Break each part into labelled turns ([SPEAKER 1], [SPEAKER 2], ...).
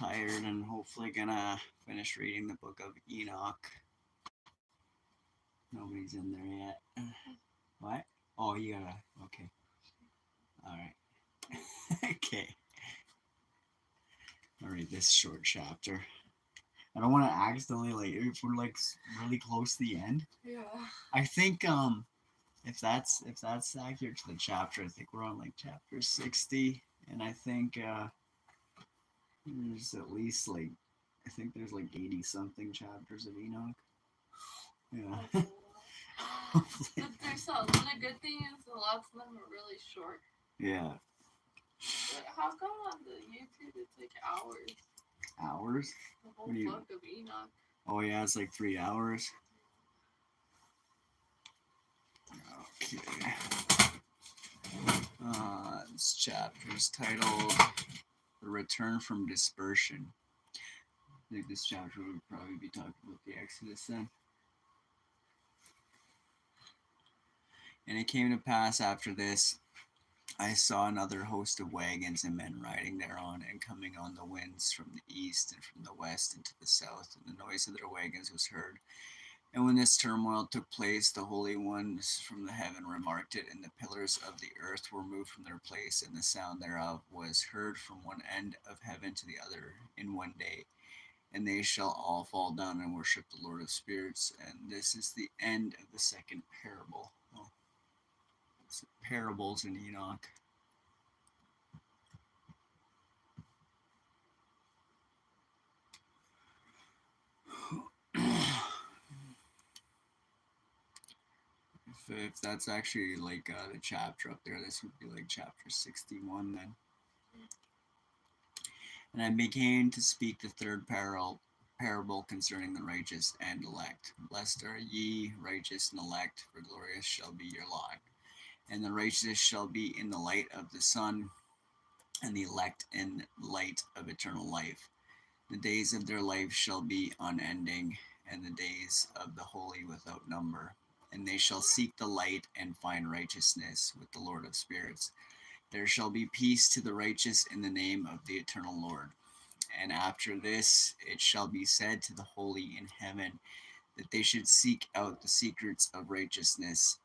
[SPEAKER 1] tired and hopefully gonna finish reading the book of Enoch. Nobody's in there yet. What? Oh, you gotta. Okay. Alright. Okay. I'll read this short chapter. I don't want to accidentally, like, if we're like really close to the end.
[SPEAKER 2] Yeah.
[SPEAKER 1] I think if that's accurate to the chapter, I think we're on like chapter 60, and I think there's at least like I think there's like 80 something chapters of Enoch. Yeah.
[SPEAKER 2] But there's the good thing is a lot of them are really short.
[SPEAKER 1] Yeah.
[SPEAKER 2] But how come on the YouTube it's like hours?
[SPEAKER 1] Hours?
[SPEAKER 2] The whole book of Enoch.
[SPEAKER 1] Oh yeah, it's like 3 hours. Okay. This chapter is titled "The Return from Dispersion." I think this chapter would probably be talking about the Exodus then. And it came to pass after this, I saw another host of wagons and men riding thereon, and coming on the winds from the east and from the west and to the south, and the noise of their wagons was heard. And when this turmoil took place, the holy ones from the heaven remarked it, and the pillars of the earth were moved from their place, and the sound thereof was heard from one end of heaven to the other in one day. And they shall all fall down and worship the Lord of spirits. And this is the end of the second parable. Oh, it's parables in Enoch. If that's actually like the chapter up there, this would be like chapter 61 then. And I began to speak the third parable concerning the righteous and elect. Blessed are ye, righteous and elect, for glorious shall be your lot. And the righteous shall be in the light of the sun, and the elect in the light of eternal life. The days of their life shall be unending, and the days of the holy without number. And they shall seek the light and find righteousness with the Lord of spirits. There shall be peace to the righteous in the name of the eternal Lord. And after this it shall be said to the holy in heaven that they should seek out the secrets of righteousness,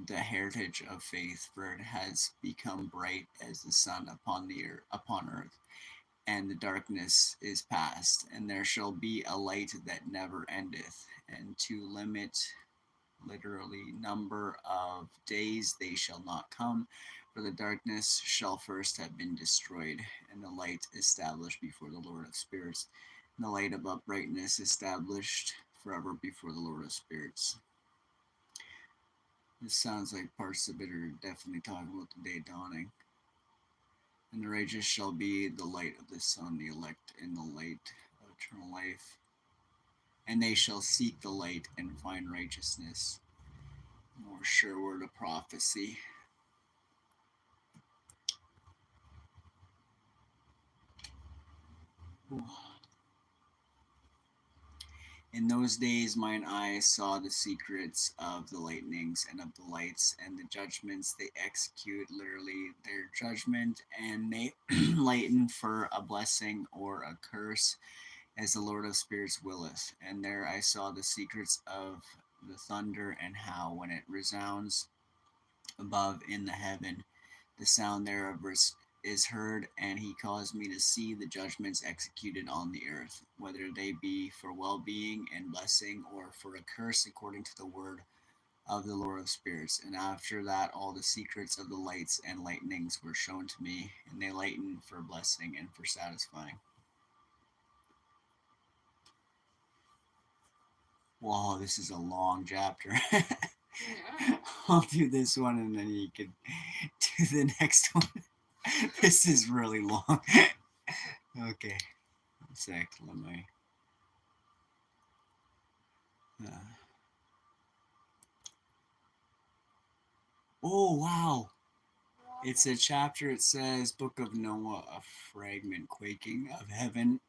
[SPEAKER 1] the heritage of faith, for it has become bright as the sun upon earth, and the darkness is past, and there shall be a light that never endeth, and to limit literally number of days they shall not come, for the darkness shall first have been destroyed, and the light established before the Lord of spirits, and the light of uprightness established forever before the Lord of spirits. This sounds like parts of it are definitely talking about the day dawning. And the righteous shall be the light of the sun, the elect in the light of eternal life. And they shall seek the light and find righteousness. More sure word of prophecy. Ooh. In those days mine eyes saw the secrets of the lightnings and of the lights and the judgments they execute, literally their judgment, and they lighten for a blessing or a curse, as the Lord of spirits willeth. And there I saw the secrets of the thunder, and how when it resounds above in the heaven, the sound thereof is heard, and he caused me to see the judgments executed on the earth, whether they be for well-being and blessing, or for a curse, according to the word of the Lord of spirits. And after that all the secrets of the lights and lightnings were shown to me, and they lighten for blessing and for satisfying. Wow, this is a long chapter.
[SPEAKER 2] Yeah.
[SPEAKER 1] I'll do this one and then you can do the next one. This is really long. Okay. One sec. Let me. Oh, wow. It's a chapter. It says Book of Noah, a fragment, quaking of heaven,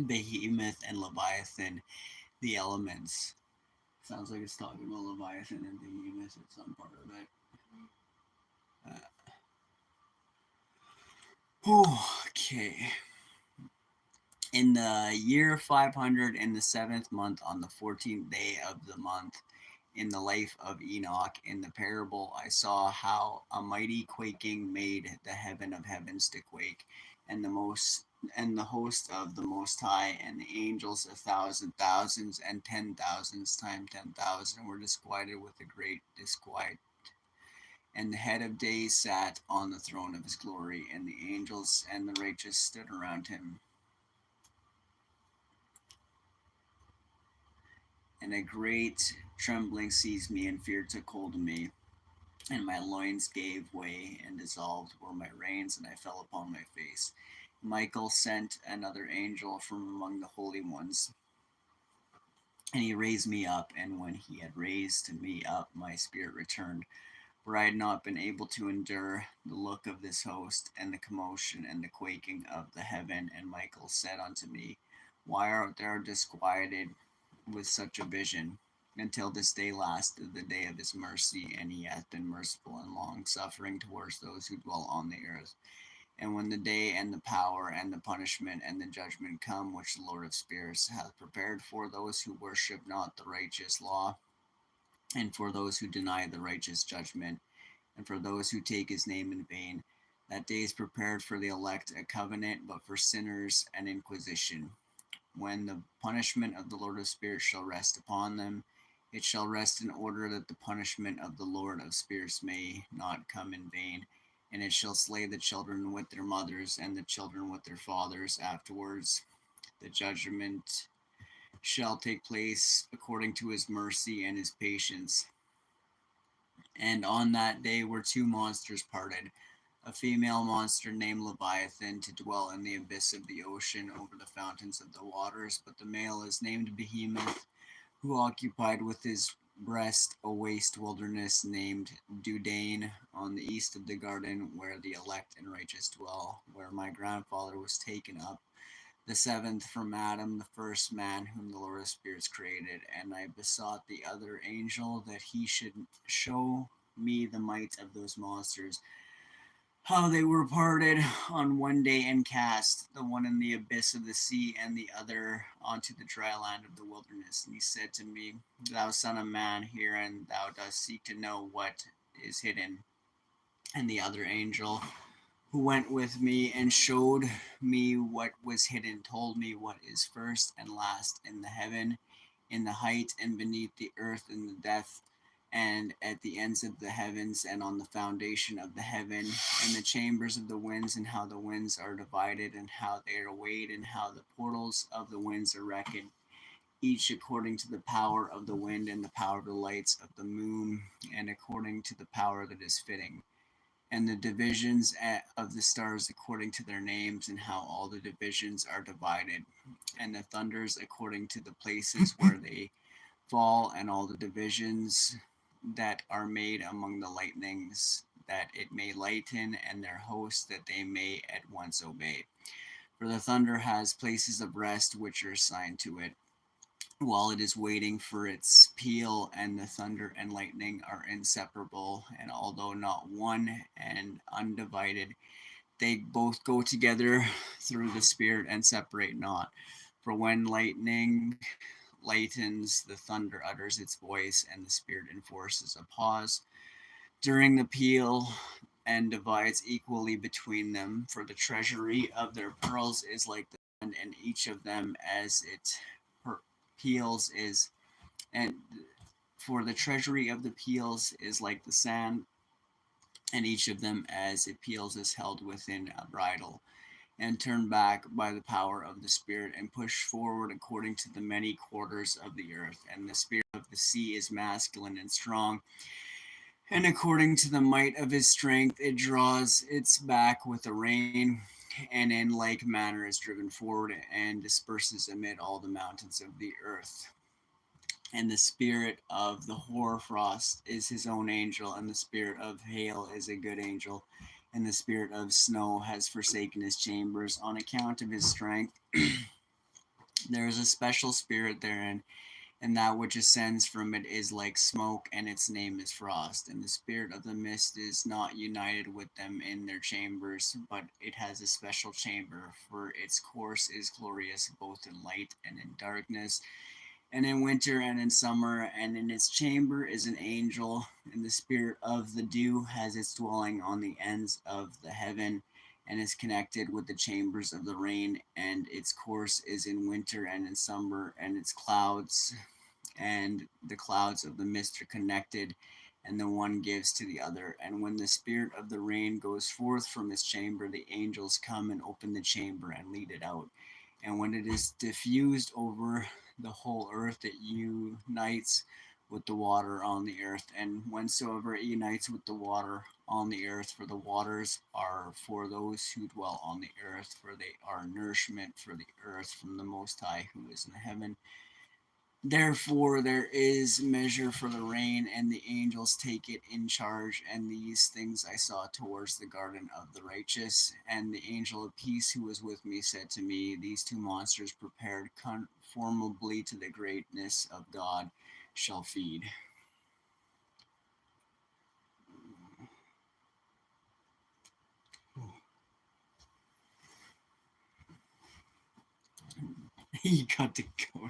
[SPEAKER 1] behemoth and Leviathan, the elements. Sounds like it's talking about Leviathan and behemoth at some part of it. Okay. In the year 500, in the 7th month, on the 14th day of the month, in the life of Enoch, in the parable, I saw how a mighty quaking made the heaven of heavens to quake, and the host of the Most High, and the angels 1,000 thousands and 10,000s times 10,000 were disquieted with a great disquiet. And the head of days sat on the throne of his glory, and the angels and the righteous stood around him. And a great trembling seized me, and fear took hold of me. And my loins gave way and dissolved were my reins, and I fell upon my face. Michael sent another angel from among the holy ones, and he raised me up. And when he had raised me up, my spirit returned, for I had not been able to endure the look of this host, and the commotion and the quaking of the heaven. And Michael said unto me, Why art thou disquieted with such a vision? Until this day lasted the day of his mercy, and he hath been merciful and long suffering towards those who dwell on the earth. And when the day and the power and the punishment and the judgment come, which the Lord of spirits hath prepared for those who worship not the righteous law, and for those who deny the righteous judgment, and for those who take his name in vain, that day is prepared for the elect a covenant, but for sinners an inquisition. When the punishment of the Lord of spirits shall rest upon them, it shall rest in order that the punishment of the Lord of spirits may not come in vain. And it shall slay the children with their mothers, and the children with their fathers. Afterwards, the judgment shall take place according to his mercy and his patience. And on that day were two monsters parted, a female monster named Leviathan, to dwell in the abyss of the ocean over the fountains of the waters, but the male is named Behemoth, who occupied with his breast a waste wilderness named Dudane, on the east of the garden where the elect and righteous dwell, where my grandfather was taken up, the seventh from Adam, the first man whom the Lord of spirits created. And I besought the other angel that he should show me the might of those monsters, how they were parted on one day and cast, the one in the abyss of the sea, and the other onto the dry land of the wilderness. And he said to me, Thou son of man, hear, and thou dost seek to know what is hidden. And the other angel, who went with me and showed me what was hidden, told me what is first and last in the heaven, in the height, and beneath the earth, in the depth, and at the ends of the heavens, and on the foundation of the heaven, and the chambers of the winds, and how the winds are divided, and how they are weighed, and how the portals of the winds are reckoned, each according to the power of the wind, and the power of the lights of the moon, and according to the power that is fitting, and the divisions of the stars according to their names, and how all the divisions are divided, and the thunders according to the places where they fall, and all the divisions that are made among the lightnings, that it may lighten, and their hosts, that they may at once obey. For the thunder has places of rest which are assigned to it, while it is waiting for its peal, and the thunder and lightning are inseparable, and although not one and undivided, they both go together through the spirit and separate not. For when lightning lightens, the thunder utters its voice, and the spirit enforces a pause during the peal, and divides equally between them. For the treasury of their pearls is like the sun, and each of them as it peals is, and for the treasury of the peals is like the sand, and each of them as it peals is held within a bridle, and turned back by the power of the Spirit, and pushed forward according to the many quarters of the earth. And the spirit of the sea is masculine and strong, and according to the might of his strength it draws its back with the rain, and in like manner is driven forward, and disperses amid all the mountains of the earth. And the spirit of the hoarfrost is his own angel, and the spirit of hail is a good angel, and the spirit of snow has forsaken his chambers on account of his strength. There is a special spirit therein, and that which ascends from it is like smoke, and its name is frost. And the spirit of the mist is not united with them in their chambers, but it has a special chamber, for its course is glorious both in light and in darkness, and in winter and in summer, and in its chamber is an angel, and the spirit of the dew has its dwelling on the ends of the heaven, and is connected with the chambers of the rain, and its course is in winter and in summer, and its clouds and the clouds of the mist are connected, and the one gives to the other. And when the spirit of the rain goes forth from its chamber, the angels come and open the chamber and lead it out. And when it is diffused over the whole earth, it unites with the water on the earth. And whensoever it unites with the water on the earth, for the waters are for those who dwell on the earth, for they are nourishment for the earth from the Most High who is in heaven. Therefore, there is measure for the rain, and the angels take it in charge. And these things I saw towards the garden of the righteous. And the angel of peace who was with me said to me, these two monsters, prepared conformably to the greatness of God, shall feed. You got to go.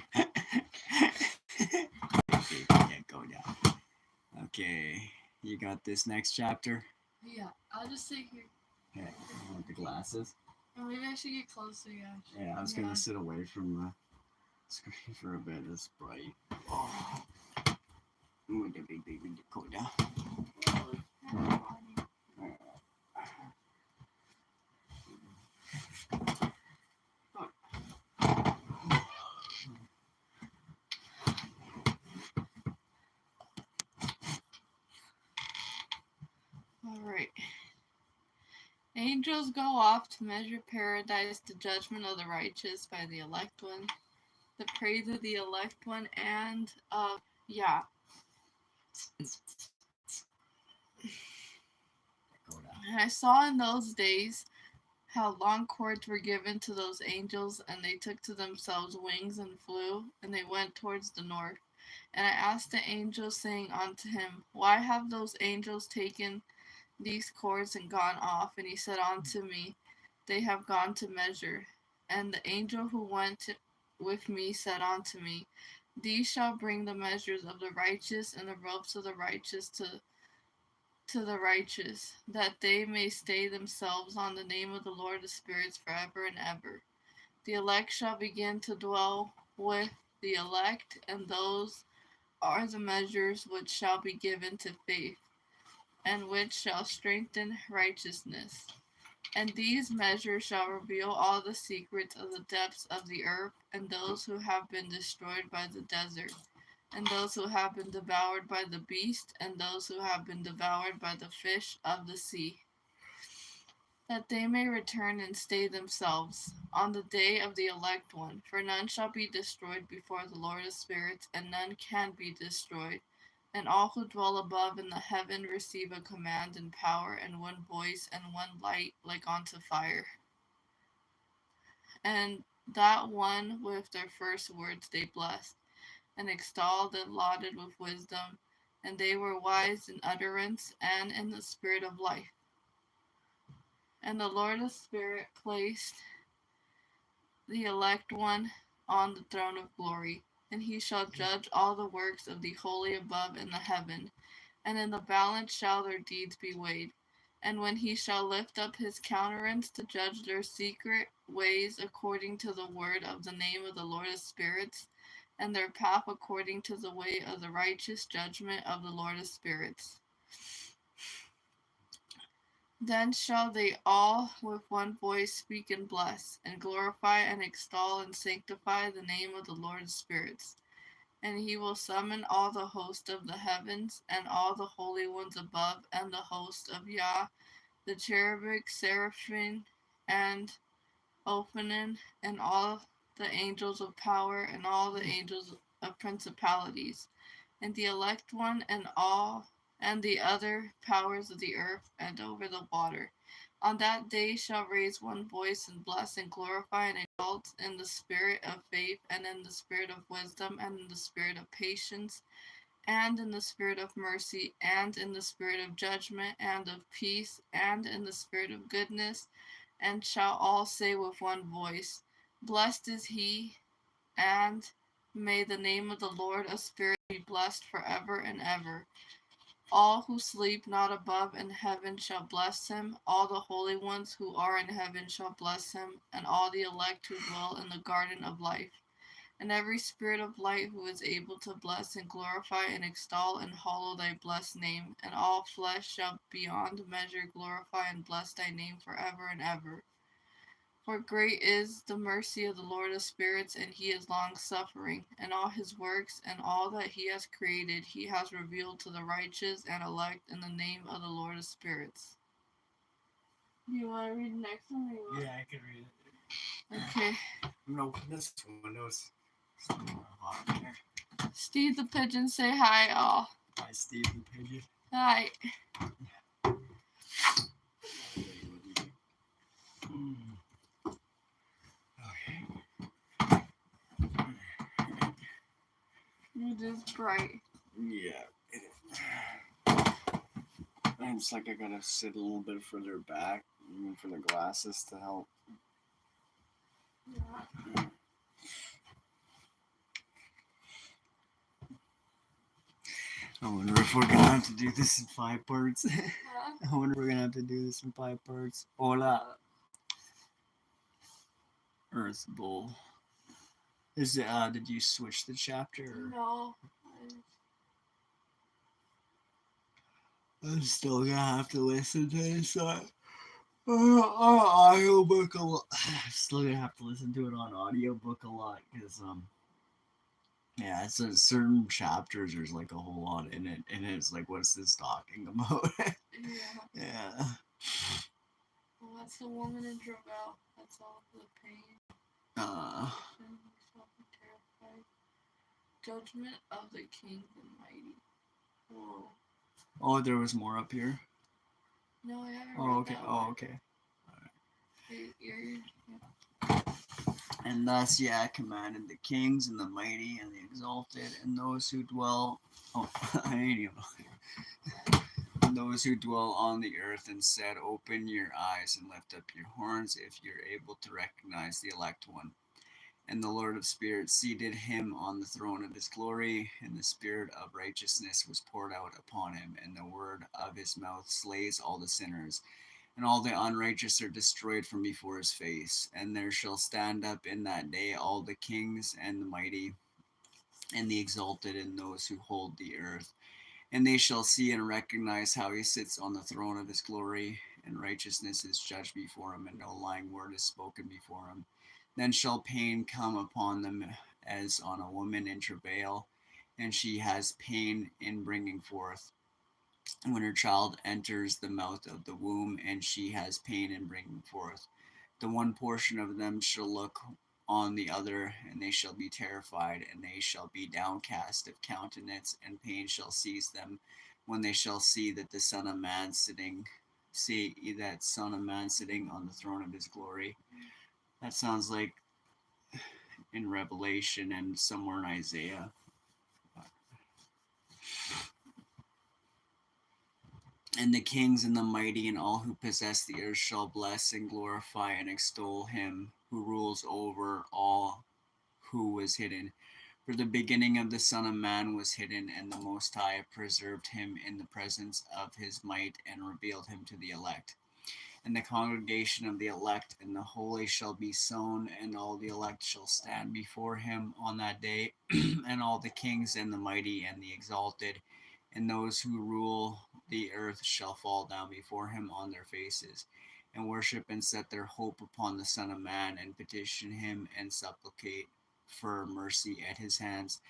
[SPEAKER 1] Okay, yeah, go down. Okay, you got this next chapter.
[SPEAKER 2] Yeah, I'll just sit here.
[SPEAKER 1] Okay, with the glasses.
[SPEAKER 2] Or maybe I should get closer, yeah.
[SPEAKER 1] Yeah, I was gonna sit away from the screen for a bit. It's bright. Oh. Go down.
[SPEAKER 2] Alright. Angels go off to measure paradise, the judgment of the righteous by the elect one, the praise of the elect one, and of Yah. And I saw in those days how long cords were given to those angels, and they took to themselves wings and flew, and they went towards the north. And I asked the angel, saying unto him, why have those angels taken these cords and gone off? And he said unto me, they have gone to measure. And the angel who went with me said unto me, these shall bring the measures of the righteous and the ropes of the righteous to the righteous, that they may stay themselves on the name of the Lord of spirits forever and ever. The elect shall begin to dwell with the elect, and those are the measures which shall be given to faith, and which shall strengthen righteousness. And these measures shall reveal all the secrets of the depths of the earth, and those who have been destroyed by the desert, and those who have been devoured by the beast, and those who have been devoured by the fish of the sea, that they may return and stay themselves on the day of the elect one. For none shall be destroyed before the Lord of spirits, and none can be destroyed. And all who dwell above in the heaven receive a command and power, and one voice, and one light like unto fire. And that one with their first words they blessed, and extolled and lauded with wisdom, and they were wise in utterance and in the spirit of life. And the Lord of Spirit placed the elect one on the throne of glory, and he shall judge all the works of the holy above in the heaven, and in the balance shall their deeds be weighed. And when he shall lift up his countenance to judge their secret ways according to the word of the name of the Lord of spirits, and their path according to the way of the righteous judgment of the Lord of spirits. Then shall they all with one voice speak and bless, and glorify and extol and sanctify the name of the Lord of spirits. And he will summon all the host of the heavens, and all the holy ones above, and the host of Yah, the cherubic, seraphim, and Ophanim, and all the angels of power, and all the angels of principalities, and the elect one, and all, and the other powers of the earth and over the water, On that day shall raise one voice and bless and glorify and exalt in the spirit of faith and in the spirit of wisdom and in the spirit of patience and in the spirit of mercy and in the spirit of judgment and of peace and in the spirit of goodness, and shall all say with one voice, Blessed is he, and may the name of the Lord of spirits be blessed forever and ever. All who sleep not above in heaven shall bless him. All the holy ones who are in heaven shall bless him, and all the elect who dwell in the garden of life. And every spirit of light who is able to bless and glorify and extol and hallow thy blessed name. And all flesh shall beyond measure glorify and bless thy name forever and ever. For great is the mercy of the Lord of spirits, and he is long suffering, and all his works and all that he has created he has revealed to the righteous and elect in the name of the Lord of spirits. You want to read the next one? Or you want?
[SPEAKER 1] Yeah, I can read it.
[SPEAKER 2] Okay.
[SPEAKER 1] I'm gonna open this window. It's hot in here.
[SPEAKER 2] Steve the pigeon, say hi, all.
[SPEAKER 1] Hi, Steve the pigeon.
[SPEAKER 2] Hi.
[SPEAKER 1] Okay.
[SPEAKER 2] It is bright.
[SPEAKER 1] Yeah. It's like I gotta sit a little bit further back, even for the glasses to help.
[SPEAKER 2] Yeah.
[SPEAKER 1] I wonder if we're gonna have to do this in 5 parts.
[SPEAKER 2] Huh?
[SPEAKER 1] I wonder if we're gonna have to do this in 5 parts. Hola. Earth Bull. Is it, did you switch the chapter? Or?
[SPEAKER 2] No.
[SPEAKER 1] I'm still gonna have to listen to this audiobook a lot. I'm still gonna have to listen to it on audiobook a lot because yeah, it's a certain chapters. There's like a whole lot in it, and it's like, what's this talking about?
[SPEAKER 2] Yeah.
[SPEAKER 1] Yeah.
[SPEAKER 2] Well, that's the woman in travail. That's all the pain.
[SPEAKER 1] Uh.
[SPEAKER 2] Terrified. Judgment of the kings and mighty. Whoa.
[SPEAKER 1] Oh, there was more up here.
[SPEAKER 2] No, I haven't.
[SPEAKER 1] Oh,
[SPEAKER 2] read
[SPEAKER 1] okay.
[SPEAKER 2] That
[SPEAKER 1] Oh,
[SPEAKER 2] one.
[SPEAKER 1] okay.
[SPEAKER 2] Yeah.
[SPEAKER 1] And thus, yeah, commanded the kings and the mighty and the exalted and those who dwell. Oh, I ain't even. And those who dwell on the earth, and said, Open your eyes and lift up your horns, if you're able to recognize the elect one. And the Lord of spirits seated him on the throne of his glory, and the spirit of righteousness was poured out upon him, and the word of his mouth slays all the sinners. And all the unrighteous are destroyed from before his face. And there shall stand up in that day all the kings and the mighty and the exalted and those who hold the earth. And they shall see and recognize how he sits on the throne of his glory, and righteousness is judged before him, and no lying word is spoken before him. Then shall pain come upon them as on a woman in travail, and she has pain in bringing forth when her child enters the mouth of the womb, and she has pain in bringing forth. The one portion of them shall look on the other, and they shall be terrified, and they shall be downcast of countenance, and pain shall seize them when they shall see that Son of Man sitting on the throne of his glory. That sounds like in Revelation and somewhere in Isaiah. And the kings and the mighty and all who possess the earth shall bless and glorify and extol him who rules over all, who was hidden. For the beginning of the Son of Man was hidden, and the Most High preserved him in the presence of his might and revealed him to the elect. And the congregation of the elect and the holy shall be sown, and all the elect shall stand before him on that day, and all the kings and the mighty and the exalted and those who rule the earth shall fall down before him on their faces, and worship and set their hope upon the Son of Man, and petition him and supplicate for mercy at his hands.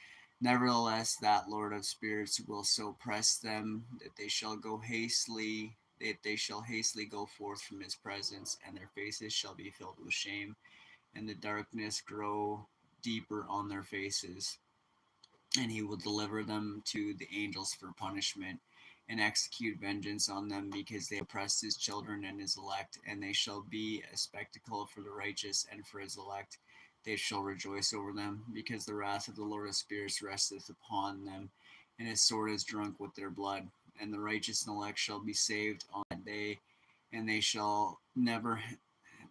[SPEAKER 1] Nevertheless, that Lord of spirits will so press them that they shall hastily go forth from his presence, and their faces shall be filled with shame, and the darkness grow deeper on their faces. And he will deliver them to the angels for punishment, and execute vengeance on them, because they oppressed his children and his elect, and they shall be a spectacle for the righteous and for his elect. They shall rejoice over them, because the wrath of the Lord of spirits resteth upon them, and his sword is drunk with their blood. And the righteous and elect shall be saved on that day, and they shall never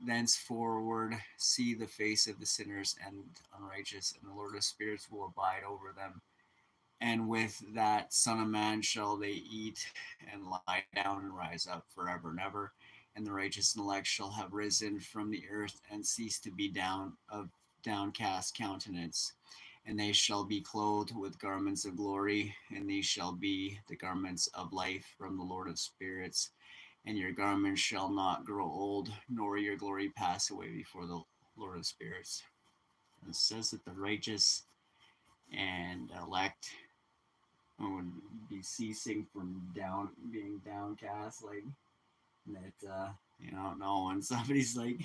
[SPEAKER 1] thenceforward see the face of the sinners and unrighteous, and the Lord of spirits will abide over them. And with that Son of Man shall they eat and lie down and rise up forever and ever. And the righteous and elect shall have risen from the earth and cease to be downcast countenance. And they shall be clothed with garments of glory, and these shall be the garments of life from the Lord of spirits. And your garments shall not grow old, nor your glory pass away before the Lord of spirits. And it says that the righteous and elect would be ceasing from being downcast, like that. You don't know when somebody's like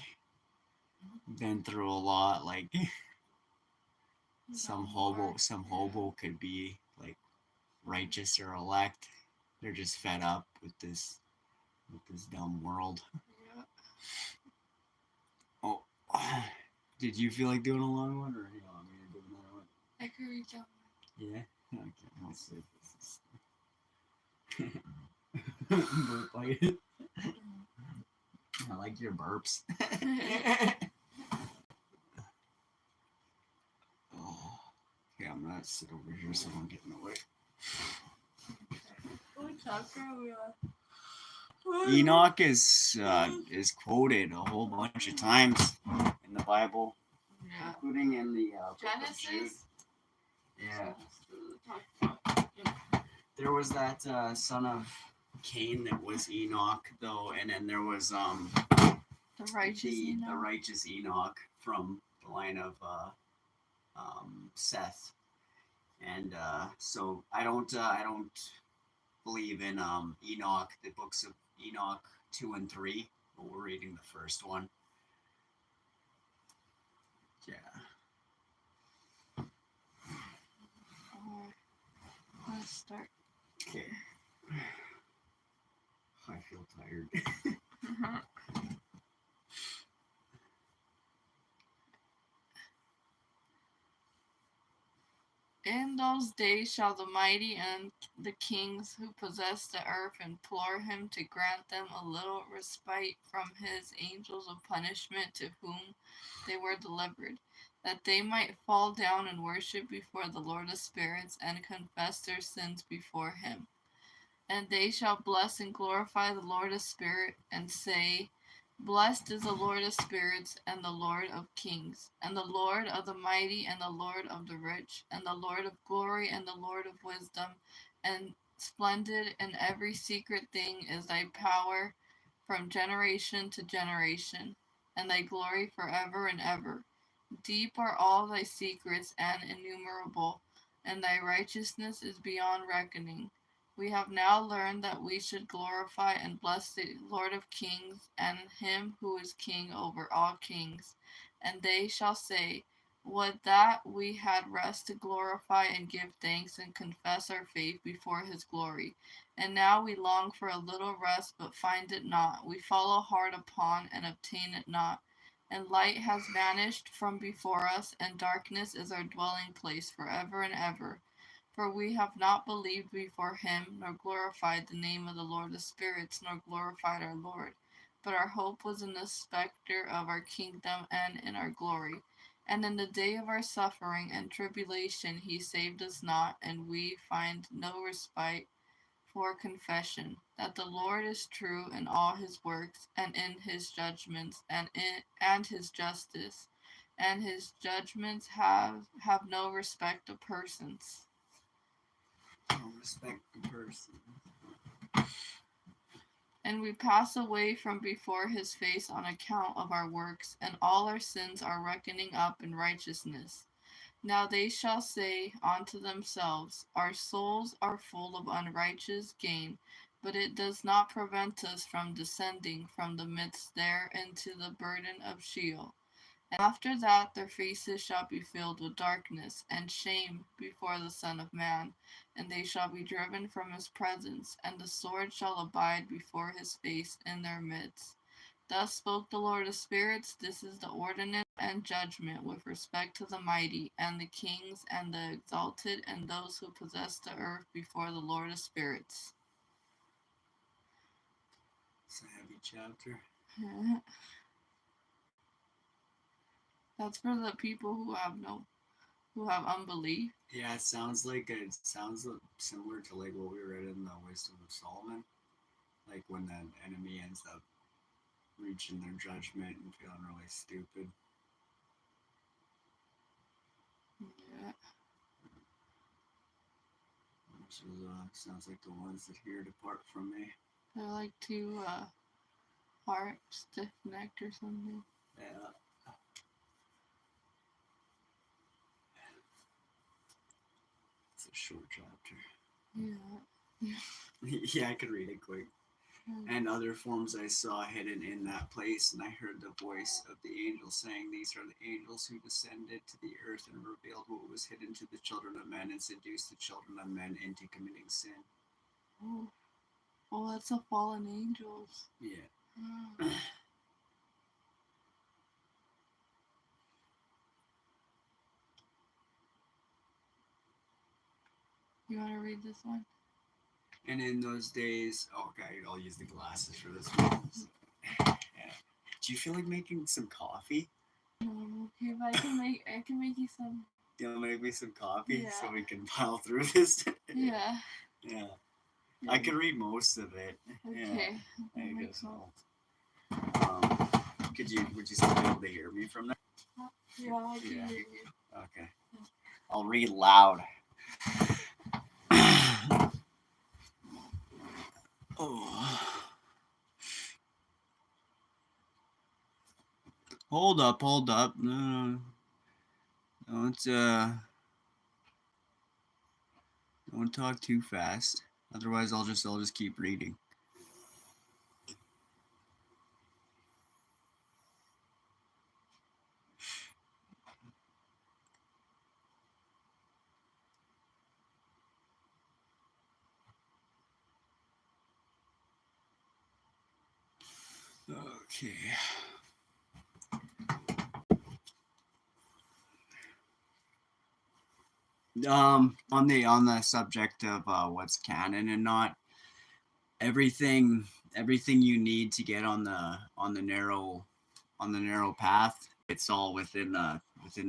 [SPEAKER 1] been through a lot, like some hobo could be like righteous or elect. They're just fed up with this dumb world.
[SPEAKER 2] Yeah.
[SPEAKER 1] Oh, did you feel like doing a long one, or you want me to do another one?
[SPEAKER 2] I could reach out.
[SPEAKER 1] Yeah. Okay. I'll see if this is burp like it. I like your burps. Oh, okay, I'm gonna sit over here so I don't get in the way.
[SPEAKER 2] What chapter are we on?
[SPEAKER 1] Enoch is quoted a whole bunch of times in the Bible,
[SPEAKER 2] Yeah.
[SPEAKER 1] including in the book of Jude.
[SPEAKER 2] Genesis?
[SPEAKER 1] Yeah. There was that son of Cain that was Enoch, though, and then there was
[SPEAKER 2] The righteous Enoch.
[SPEAKER 1] the righteous Enoch from the line of Seth, and so I don't believe in Enoch, the books of Enoch 2 and 3, but we're reading the first one. Yeah.
[SPEAKER 2] Let's start.
[SPEAKER 1] Okay. I feel tired.
[SPEAKER 2] In those days shall the mighty and the kings who possess the earth implore him to grant them a little respite from his angels of punishment to whom they were delivered, that they might fall down and worship before the Lord of spirits and confess their sins before him. And they shall bless and glorify the Lord of spirit and say, Blessed is the Lord of spirits, and the Lord of kings, and the Lord of the mighty, and the Lord of the rich, and the Lord of glory, and the Lord of wisdom, and splendid in every secret thing is thy power from generation to generation, and thy glory forever and ever. Deep are all thy secrets and innumerable, and thy righteousness is beyond reckoning. We have now learned that we should glorify and bless the Lord of kings and him who is king over all kings. And they shall say, Would that we had rest to glorify and give thanks and confess our faith before his glory. And now we long for a little rest, but find it not. We follow hard upon and obtain it not. And light has vanished from before us, and darkness is our dwelling place forever and ever. For we have not believed before him, nor glorified the name of the Lord of spirits, nor glorified our Lord. But our hope was in the spectre of our kingdom and in our glory. And in the day of our suffering and tribulation he saved us not, and we find no respite for confession, that the Lord is true in all his works, and in his judgments, and his justice, and his judgments have no respect of persons.
[SPEAKER 1] No respect the person.
[SPEAKER 2] And we pass away from before his face on account of our works, and all our sins are reckoning up in righteousness. Now they shall say unto themselves, Our souls are full of unrighteous gain, but it does not prevent us from descending from the midst there into the burden of Sheol. And after that their faces shall be filled with darkness and shame before the Son of Man, and they shall be driven from his presence, and the sword shall abide before his face in their midst. Thus spoke the Lord of spirits. This is the ordinance and judgment with respect to the mighty, and the kings, and the exalted, and those who possess the earth before the Lord of spirits.
[SPEAKER 1] It's a heavy chapter.
[SPEAKER 2] That's for the people who have unbelief.
[SPEAKER 1] Yeah, it sounds similar to like what we read in the Wisdom of Solomon, like when the enemy ends up reaching their judgment and feeling really stupid.
[SPEAKER 2] Yeah.
[SPEAKER 1] Which is, sounds like the ones that here depart from me.
[SPEAKER 2] They're like too heart stiff necked or something.
[SPEAKER 1] Yeah. It's a short chapter.
[SPEAKER 2] Yeah.
[SPEAKER 1] Yeah, I could read it quick. And other forms I saw hidden in that place, and I heard the voice of the angel saying, "These are the angels who descended to the earth and revealed what was hidden to the children of men and seduced the children of men into committing sin."
[SPEAKER 2] Oh, that's the fallen angels.
[SPEAKER 1] Yeah.
[SPEAKER 2] You want to read this one?
[SPEAKER 1] And in those days, okay, I'll use the glasses for this one. Yeah. Do you feel like making some coffee?
[SPEAKER 2] Okay, but I can make you some.
[SPEAKER 1] You'll make me some coffee
[SPEAKER 2] Yeah.
[SPEAKER 1] so we can pile through this.
[SPEAKER 2] Yeah.
[SPEAKER 1] Yeah. I can read most of it.
[SPEAKER 2] Okay.
[SPEAKER 1] Yeah. I guess I'll. Would you still be able to hear me from there?
[SPEAKER 2] Yeah, I can hear you.
[SPEAKER 1] Okay. I'll read loud. Oh. Hold up. No. Don't talk too fast. Otherwise I'll just keep reading. Okay. On the subject of what's canon and not, everything you need to get on the narrow path, it's all within the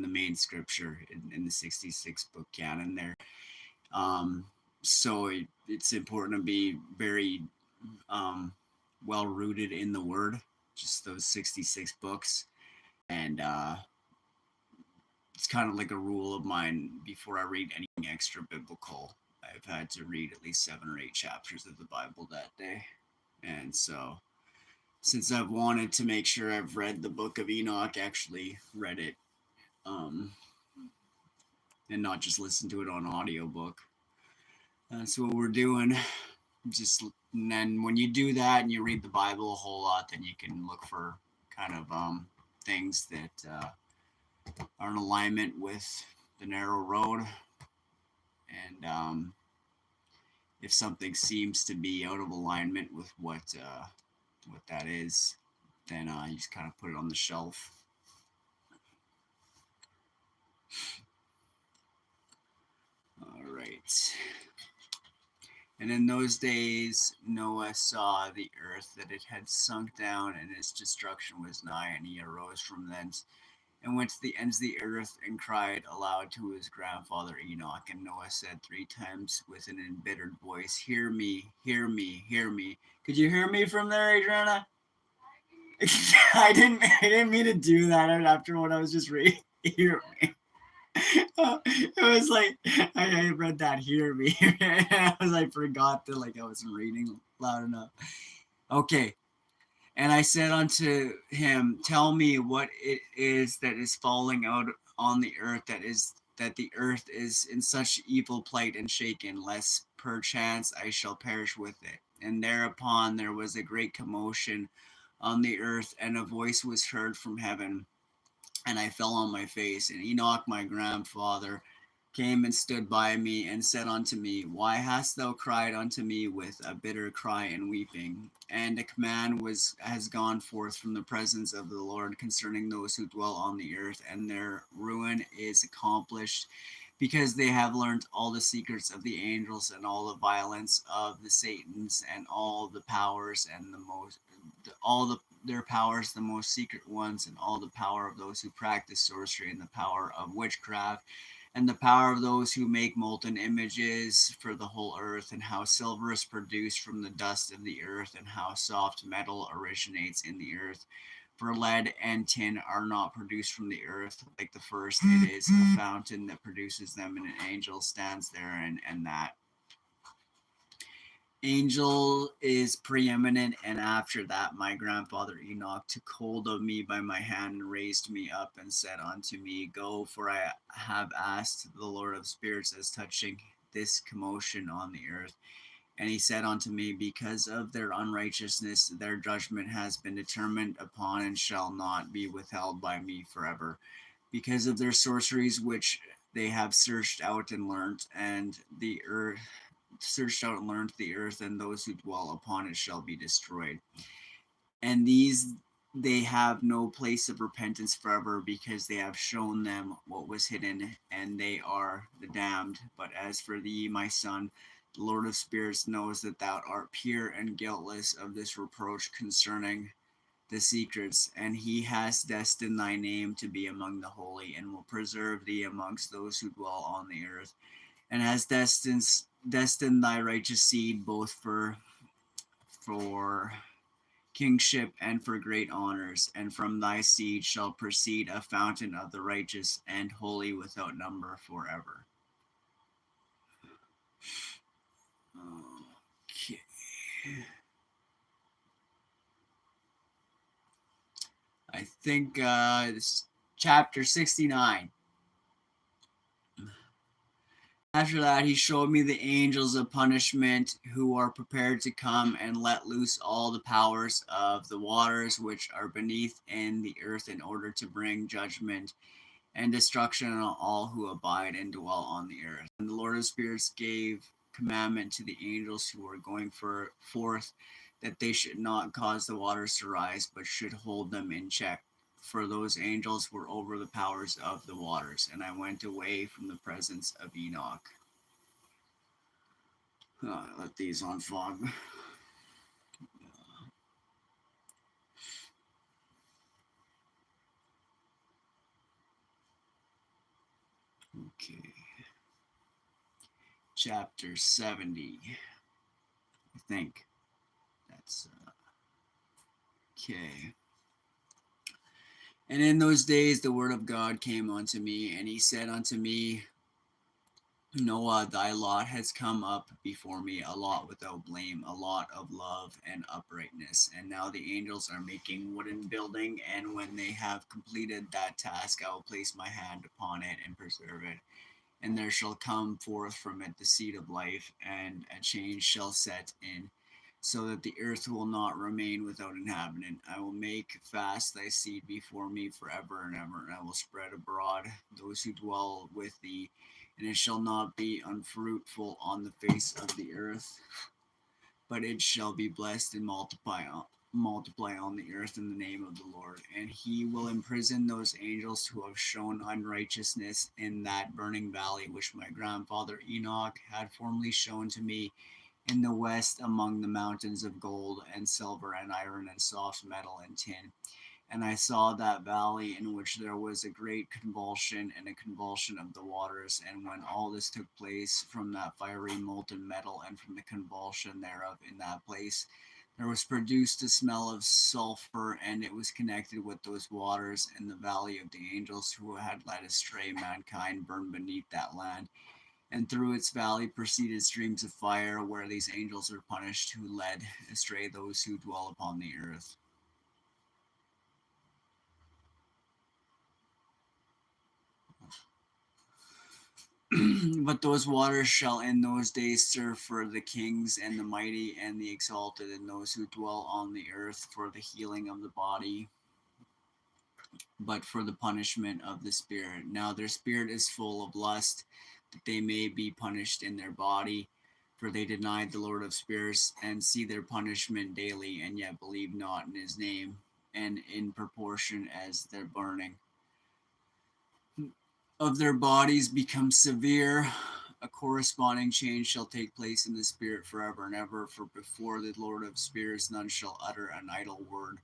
[SPEAKER 1] main scripture in the 66 book canon there. So it's important to be very well rooted in the word, just those 66 books. And it's kind of like a rule of mine: before I read anything extra biblical, I've had to read at least 7 or 8 chapters of the Bible that day. And so, since I've wanted to make sure I've read the book of Enoch, actually read it, and not just listen to it on audiobook. That's what we're doing. And then when you do that and you read the Bible a whole lot, then you can look for kind of things that are in alignment with the narrow road. And if something seems to be out of alignment with what that is, then you just kind of put it on the shelf. All right. And in those days, Noah saw the earth, that it had sunk down, and its destruction was nigh, and he arose from thence and went to the ends of the earth and cried aloud to his grandfather Enoch. And Noah said 3 times with an embittered voice, "Hear me, hear me, hear me." Could you hear me from there, Adriana? I didn't mean to do that after what I was just reading. Hear me. It was like I read that, "Hear me," and I forgot that I wasn't reading loud enough. Okay. And I said unto him, "Tell me what it is that is falling out on the earth, that the earth is in such evil plight and shaken, lest perchance I shall perish with it." And thereupon there was a great commotion on the earth, and a voice was heard from heaven, and I fell on my face. And Enoch, my grandfather, came and stood by me and said unto me, Why hast thou cried unto me with a bitter cry and weeping? And a command has gone forth from the presence of the Lord concerning those who dwell on the earth, and their ruin is accomplished, because they have learnt all the secrets of the angels and all the violence of the Satans and all the powers and all their powers, the most secret ones, and all the power of those who practice sorcery, and the power of witchcraft, and the power of those who make molten images for the whole earth, and how silver is produced from the dust of the earth, and how soft metal originates in the earth. For lead and tin are not produced from the earth like the first. It is a fountain that produces them, and an angel stands there, and that angel is preeminent. And after that, my grandfather Enoch took hold of me by my hand and raised me up and said unto me, Go, for I have asked the Lord of spirits as touching this commotion on the earth. And he said unto me, Because of their unrighteousness, their judgment has been determined upon, and shall not be withheld by me forever. Because of their sorceries which they have searched out and learnt, and the earth searched out and learned the earth, and those who dwell upon it shall be destroyed. And these they have no place of repentance forever, because they have shown them what was hidden, and they are the damned. But as for thee, my son, the Lord of spirits knows that thou art pure and guiltless of this reproach concerning the secrets, and he has destined thy name to be among the holy, and will preserve thee amongst those who dwell on the earth, and has destined thy righteous seed both for kingship and for great honors, and from thy seed shall proceed a fountain of the righteous and holy without number forever. Okay. I think this is chapter 69. After that, he showed me the angels of punishment, who are prepared to come and let loose all the powers of the waters which are beneath in the earth, in order to bring judgment and destruction on all who abide and dwell on the earth. And the Lord of spirits gave commandment to the angels who were going forth, that they should not cause the waters to rise, but should hold them in check. For those angels were over the powers of the waters. And I went away from the presence of Enoch. Let these on fog. Okay. Chapter 70. I think that's okay. And in those days the word of God came unto me, and he said unto me, Noah, thy lot has come up before me, a lot without blame, a lot of love and uprightness. And now the angels are making wooden building, and when they have completed that task, I will place my hand upon it and preserve it. And there shall come forth from it the seed of life, and a change shall set in, so that the earth will not remain without inhabitant. I will make fast thy seed before me forever and ever, and I will spread abroad those who dwell with thee, and it shall not be unfruitful on the face of the earth, but it shall be blessed and multiply on the earth in the name of the Lord. And he will imprison those angels who have shown unrighteousness in that burning valley which my grandfather Enoch had formerly shown to me in the west, among the mountains of gold and silver and iron and soft metal and tin. And I saw that valley, in which there was a great convulsion, and a convulsion of the waters. And when all this took place, from that fiery molten metal and from the convulsion thereof in that place, there was produced a smell of sulfur, and it was connected with those waters. And the valley of the angels who had led astray mankind burned beneath that land. And through its valley proceeded streams of fire, where these angels are punished who led astray those who dwell upon the earth. But those waters shall in those days serve for the kings and the mighty and the exalted, and those who dwell on the earth, for the healing of the body. but for the punishment of the spirit. Now their spirit is full of lust, that they may be punished in their body, for they denied the Lord of spirits, and see their punishment daily, and yet believe not in his name, and in proportion as their burning of their bodies become severe, a corresponding change shall take place in the spirit forever and ever. For before the Lord of spirits none shall utter an idle word.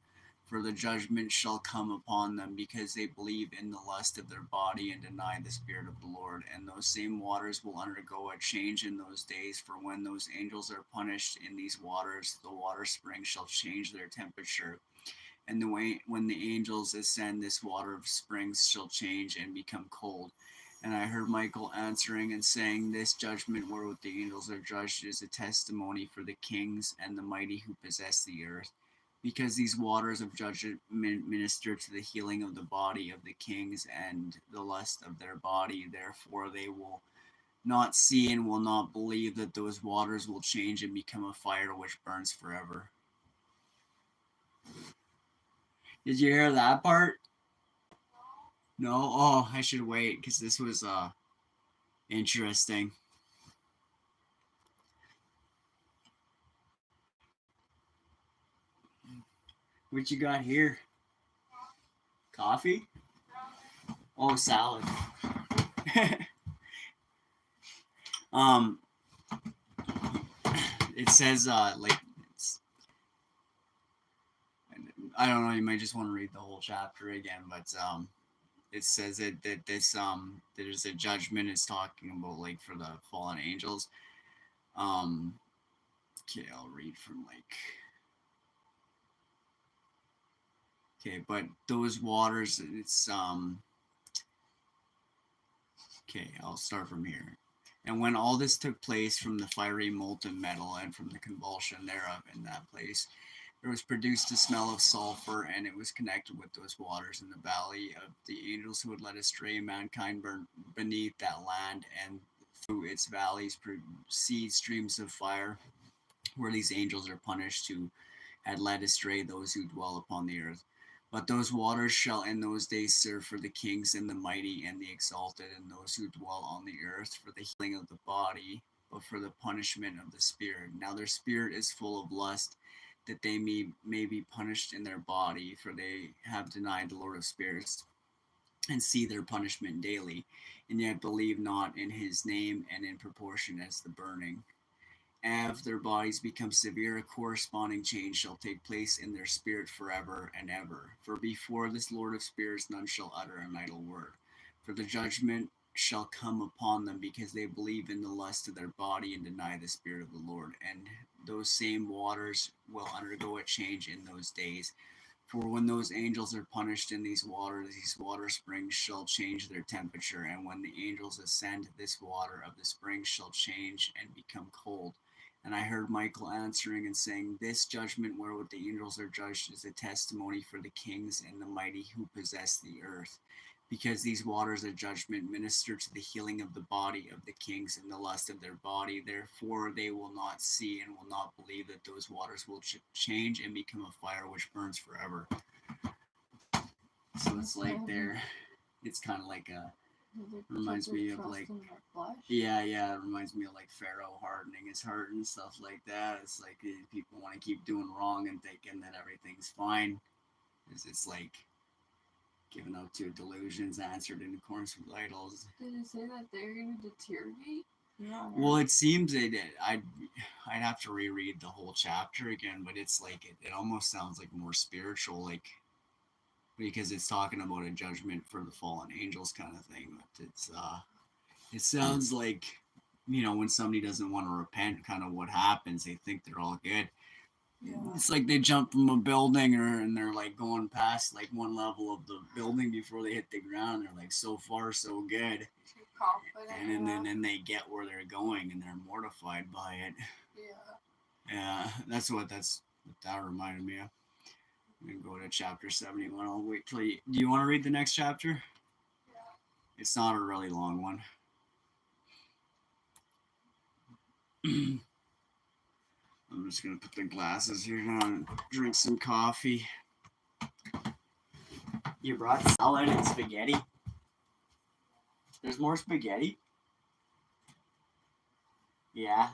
[SPEAKER 1] For the judgment shall come upon them, because they believe in the lust of their body and deny the Spirit of the Lord. And those same waters will undergo a change in those days. For when those angels are punished in these waters, the water springs shall change their temperature. And the way when the angels ascend, this water of springs shall change and become cold. And I heard Michael answering and saying, this judgment wherewith the angels are judged is a testimony for the kings and the mighty who possess the earth. Because these waters of judgment minister to the healing of the body of the kings and the lust of their body, therefore they will not see and will not believe that those waters will change and become a fire which burns forever. Did you hear that part? No? Oh, I should wait because this was interesting. What you got here? Coffee? Oh, salad. um, it says like I don't know. You might just want to read the whole chapter again, but it says that this there's a judgment. It's talking about like for the fallen angels. Okay, I'll read from like. Okay, but those waters, it's okay, I'll start from here. And when all this took place from the fiery molten metal and from the convulsion thereof in that place, there was produced a smell of sulfur, and it was connected with those waters in the valley of the angels who had led astray mankind beneath that land, and through its valleys proceed streams of fire, where these angels are punished who had led astray those who dwell upon the earth. But those waters shall in those days serve for the kings and the mighty and the exalted, and those who dwell on the earth for the healing of the body, but for the punishment of the spirit. Now their spirit is full of lust, that they may be punished in their body, for they have denied the Lord of spirits, and see their punishment daily, and yet believe not in his name, and in proportion as the burning. If their bodies become severe, a corresponding change shall take place in their spirit forever and ever. For before this Lord of spirits none shall utter an idle word. For the judgment shall come upon them, because they believe in the lust of their body and deny the Spirit of the Lord. And those same waters will undergo a change in those days. For when those angels are punished in these water springs shall change their temperature. And when the angels ascend, this water of the springs shall change and become cold. And I heard Michael answering and saying, this judgment wherewith the angels are judged is a testimony for the kings and the mighty who possess the earth. Because these waters of judgment minister to the healing of the body of the kings and the lust of their body, therefore they will not see and will not believe that those waters will change and become a fire which burns forever. So it's like it's kind of like reminds me of like, yeah, it reminds me of like Pharaoh hardening his heart and stuff like that. It's like people want to keep doing wrong and thinking that everything's fine. It's like given up to delusions, answered in accordance with idols.
[SPEAKER 2] Did it say that they're going to deteriorate?
[SPEAKER 1] No. Well, it seems that I'd have to reread the whole chapter again, but it's like it almost sounds like more spiritual, like because it's talking about a judgment for the fallen angels kind of thing. But it sounds like when somebody doesn't want to repent, kind of what happens. They think they're all good. Yeah. It's like they jump from a building and they're like going past like one level of the building before they hit the ground. They're like so far so good. And then they get where they're going and they're mortified by it. Yeah, that's what that reminded me of. I'm gonna go to chapter 71. I'll wait till you. Do you want to read the next chapter? Yeah. It's not a really long one. I'm just gonna put the glasses here now and drink some coffee. You brought salad and spaghetti? There's more spaghetti? Yeah.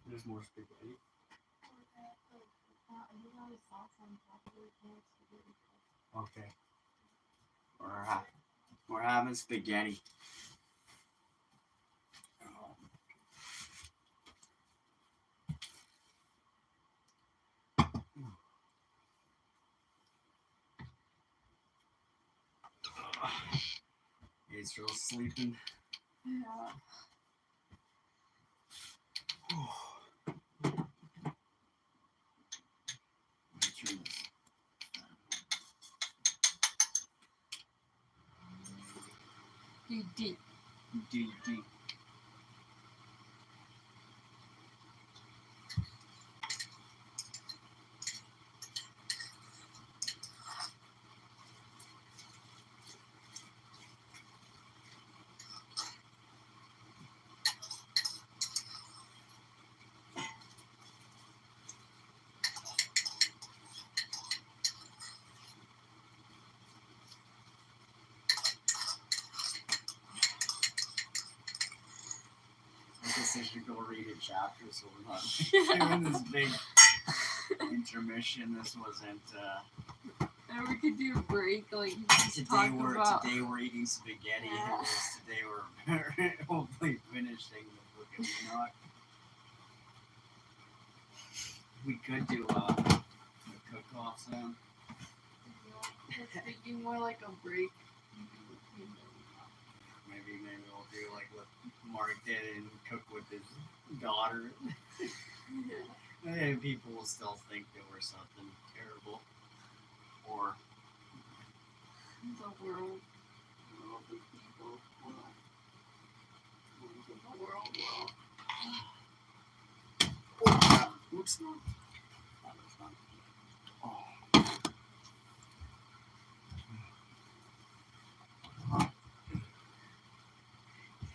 [SPEAKER 1] There's more spaghetti. Okay. We're having spaghetti. Israel's sleeping.
[SPEAKER 2] Yeah. D.
[SPEAKER 1] I guess I should go read a chapter so we're not doing this big intermission. This wasn't.
[SPEAKER 2] And we could do a break, like just talk about.
[SPEAKER 1] Today we're eating spaghetti. Yeah. Today we're hopefully finishing the book of Enoch. We could do a cook-off sound.
[SPEAKER 2] It's thinking more like a break.
[SPEAKER 1] Maybe we'll do like what Mark did and cook with his daughter. And people will still think that we're something terrible. Or
[SPEAKER 2] the world. The people. The world.
[SPEAKER 1] Oh, oops. Oh.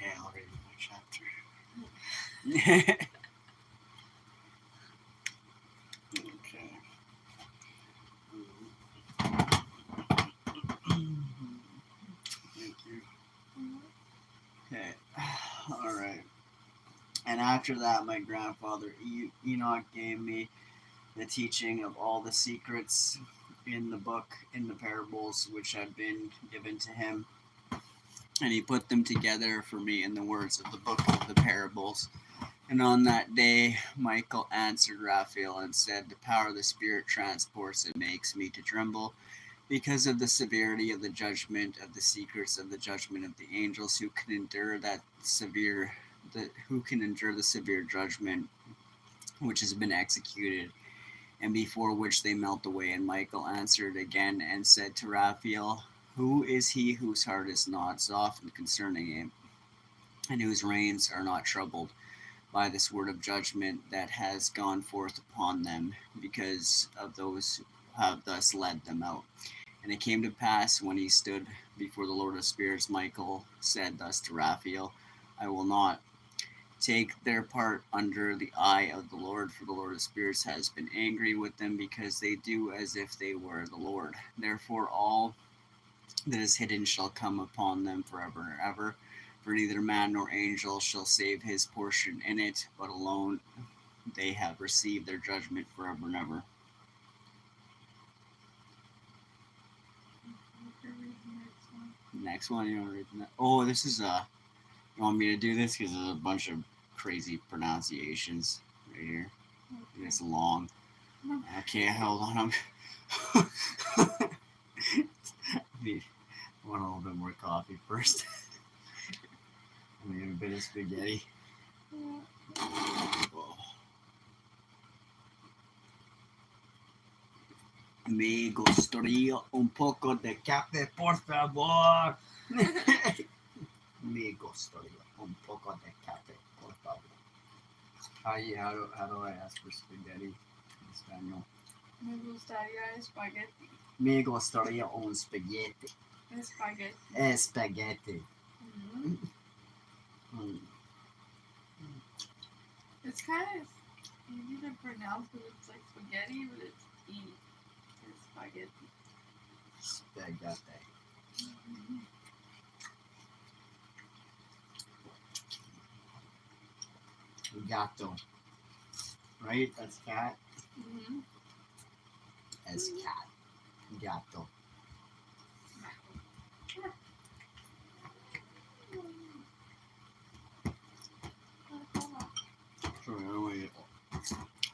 [SPEAKER 1] Yeah, I'll read my chapter. Okay. Thank you. Okay. All right. And after that, my grandfather Enoch gave me the teaching of all the secrets in the book, in the parables which had been given to him. And he put them together for me in the words of the book of the parables. And on that day, Michael answered Raphael and said, "The power of the Spirit transports it, makes me to tremble, because of the severity of the judgment, of the secrets of the judgment of the angels, who can endure the severe judgment which has been executed, and before which they melt away." And Michael answered again and said to Raphael, "Who is he whose heart is not softened concerning him, and whose reins are not troubled by this word of judgment that has gone forth upon them, because of those who have thus led them out?" And it came to pass, when he stood before the Lord of Spirits, Michael said thus to Raphael, "I will not take their part under the eye of the Lord, for the Lord of Spirits has been angry with them, because they do as if they were the Lord. Therefore all that is hidden shall come upon them forever and ever, for neither man nor angel shall save his portion in it, but alone they have received their judgment forever and ever." Next one, you want to read that? Oh, this is you want me to do this? Because there's a bunch of crazy pronunciations right here. Okay. It's long. Okay, hold on. I want a little bit more coffee first. I'm gonna get a bit of spaghetti. Oh. Me gustaría un poco de café, por favor. Me gustaría un poco de café, por favor. How do I ask for spaghetti in Spanish?
[SPEAKER 2] Me gustaría spaghetti.
[SPEAKER 1] Me gustaría un spaghetti.
[SPEAKER 2] Spaghetti.
[SPEAKER 1] Spaghetti.
[SPEAKER 2] Mm-hmm.
[SPEAKER 1] Mm.
[SPEAKER 2] It's kind of easy to pronounce because it's like spaghetti, but it's E. It's spaghetti.
[SPEAKER 1] Spaghetti.
[SPEAKER 2] Mm-hmm.
[SPEAKER 1] Gatto. Right? That's cat.
[SPEAKER 2] Mm-hmm.
[SPEAKER 1] As cat. Gatto. Sorry, I don't want to get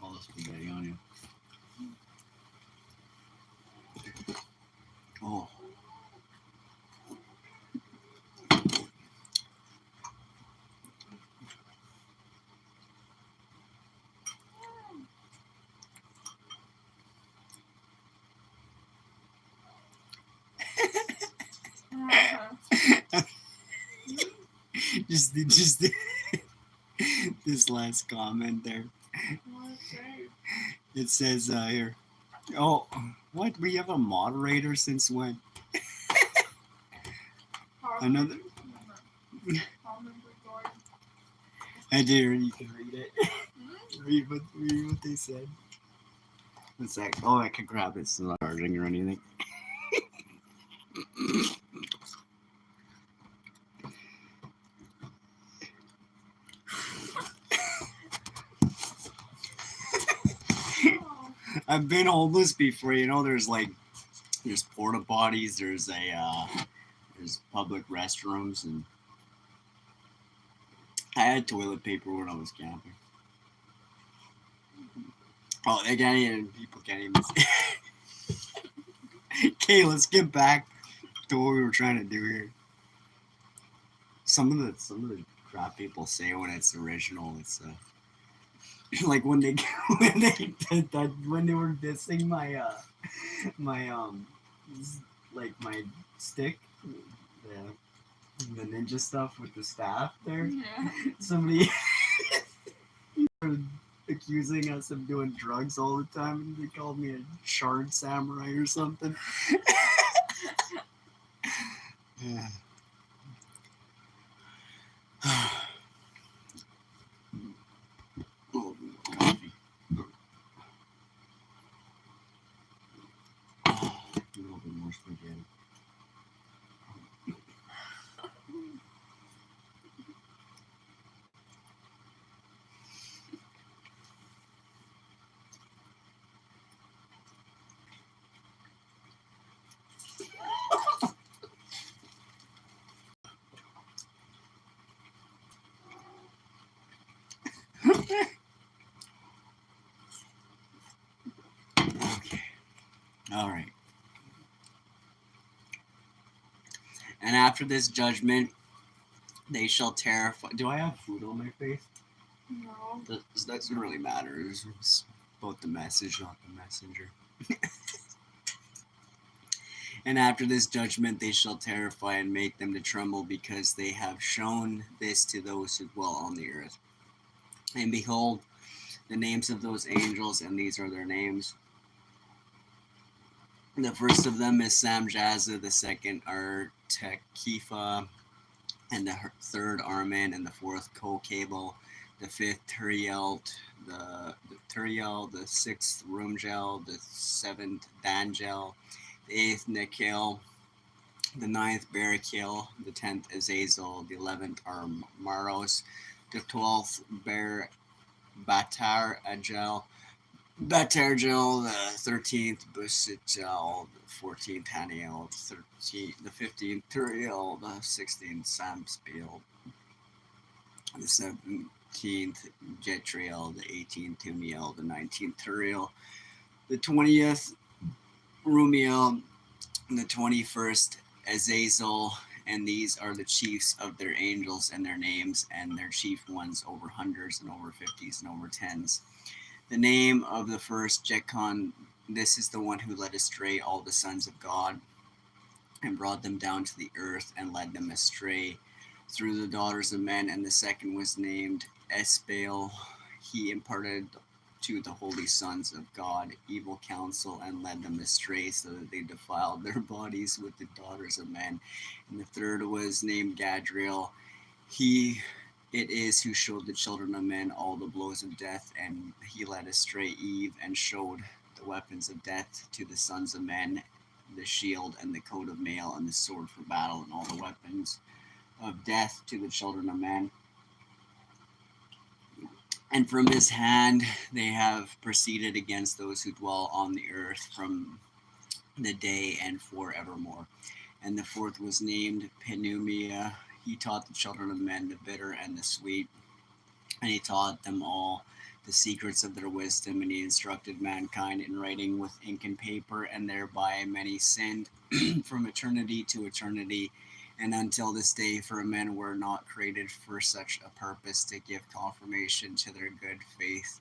[SPEAKER 1] all the spaghetti on you. Oh. just this last comment there. It says here. Oh, what? We have a moderator since when? Another. I dare you can read it. read what they said. It's like, oh, I could grab it. It's not charging or anything. I've been homeless before. You know, there's porta potties. There's public restrooms, and I had toilet paper when I was camping. Oh, they can't even. People can't even. Okay, let's get back to what we were trying to do here. Some of the crap people say when it's original, it's like when they did that, when they were dissing my like my stick, the ninja stuff with the staff there.
[SPEAKER 2] Yeah.
[SPEAKER 1] Somebody accusing us of doing drugs all the time, and they called me a shard samurai or something. Yeah. Oh, coffee. A little bit more spaghetti. Okay. All right. And after this judgment, they shall terrify. Do I have food on my face?
[SPEAKER 2] No.
[SPEAKER 1] That doesn't really matter. It's about the message, not the messenger. And after this judgment, they shall terrify and make them to tremble, because they have shown this to those who dwell on the earth. And behold, the names of those angels, and these are their names. The first of them is Samjaza, the second Artekifa, and the third Arman, and the fourth Kokabel, the fifth Turiel, the sixth Rumgel, the seventh Dangel, the eighth Nikel, the ninth Barakil, the 10th Azazel, the 11th Maros, the 12th Batar Agel, Batargel, the 13th Busitgel, the 14th Haniel, the 15th Turiel, the 16th Samspiel, the 17th Jetriel, the 18th Tumiel, the 19th Turiel, the 20th Rumiel, and the 21st Azazel, and these are the chiefs of their angels and their names, and their chief ones over hundreds and over fifties and over tens. The name of the first Jekon, this is the one who led astray all the sons of God, and brought them down to the earth, and led them astray through the daughters of men. And the second was named Esbaal. He imparted to the holy sons of God evil counsel and led them astray, so that they defiled their bodies with the daughters of men. And the third was named Gadriel. He it is who showed the children of men all the blows of death, and he led astray Eve and showed the weapons of death to the sons of men, the shield and the coat of mail and the sword for battle, and all the weapons of death to the children of men. And from his hand they have proceeded against those who dwell on the earth from the day and forevermore. And the fourth was named Penumia. He taught the children of men the bitter and the sweet, and he taught them all the secrets of their wisdom, and he instructed mankind in writing with ink and paper, and thereby many sinned from eternity to eternity. And until this day, for men were not created for such a purpose, to give confirmation to their good faith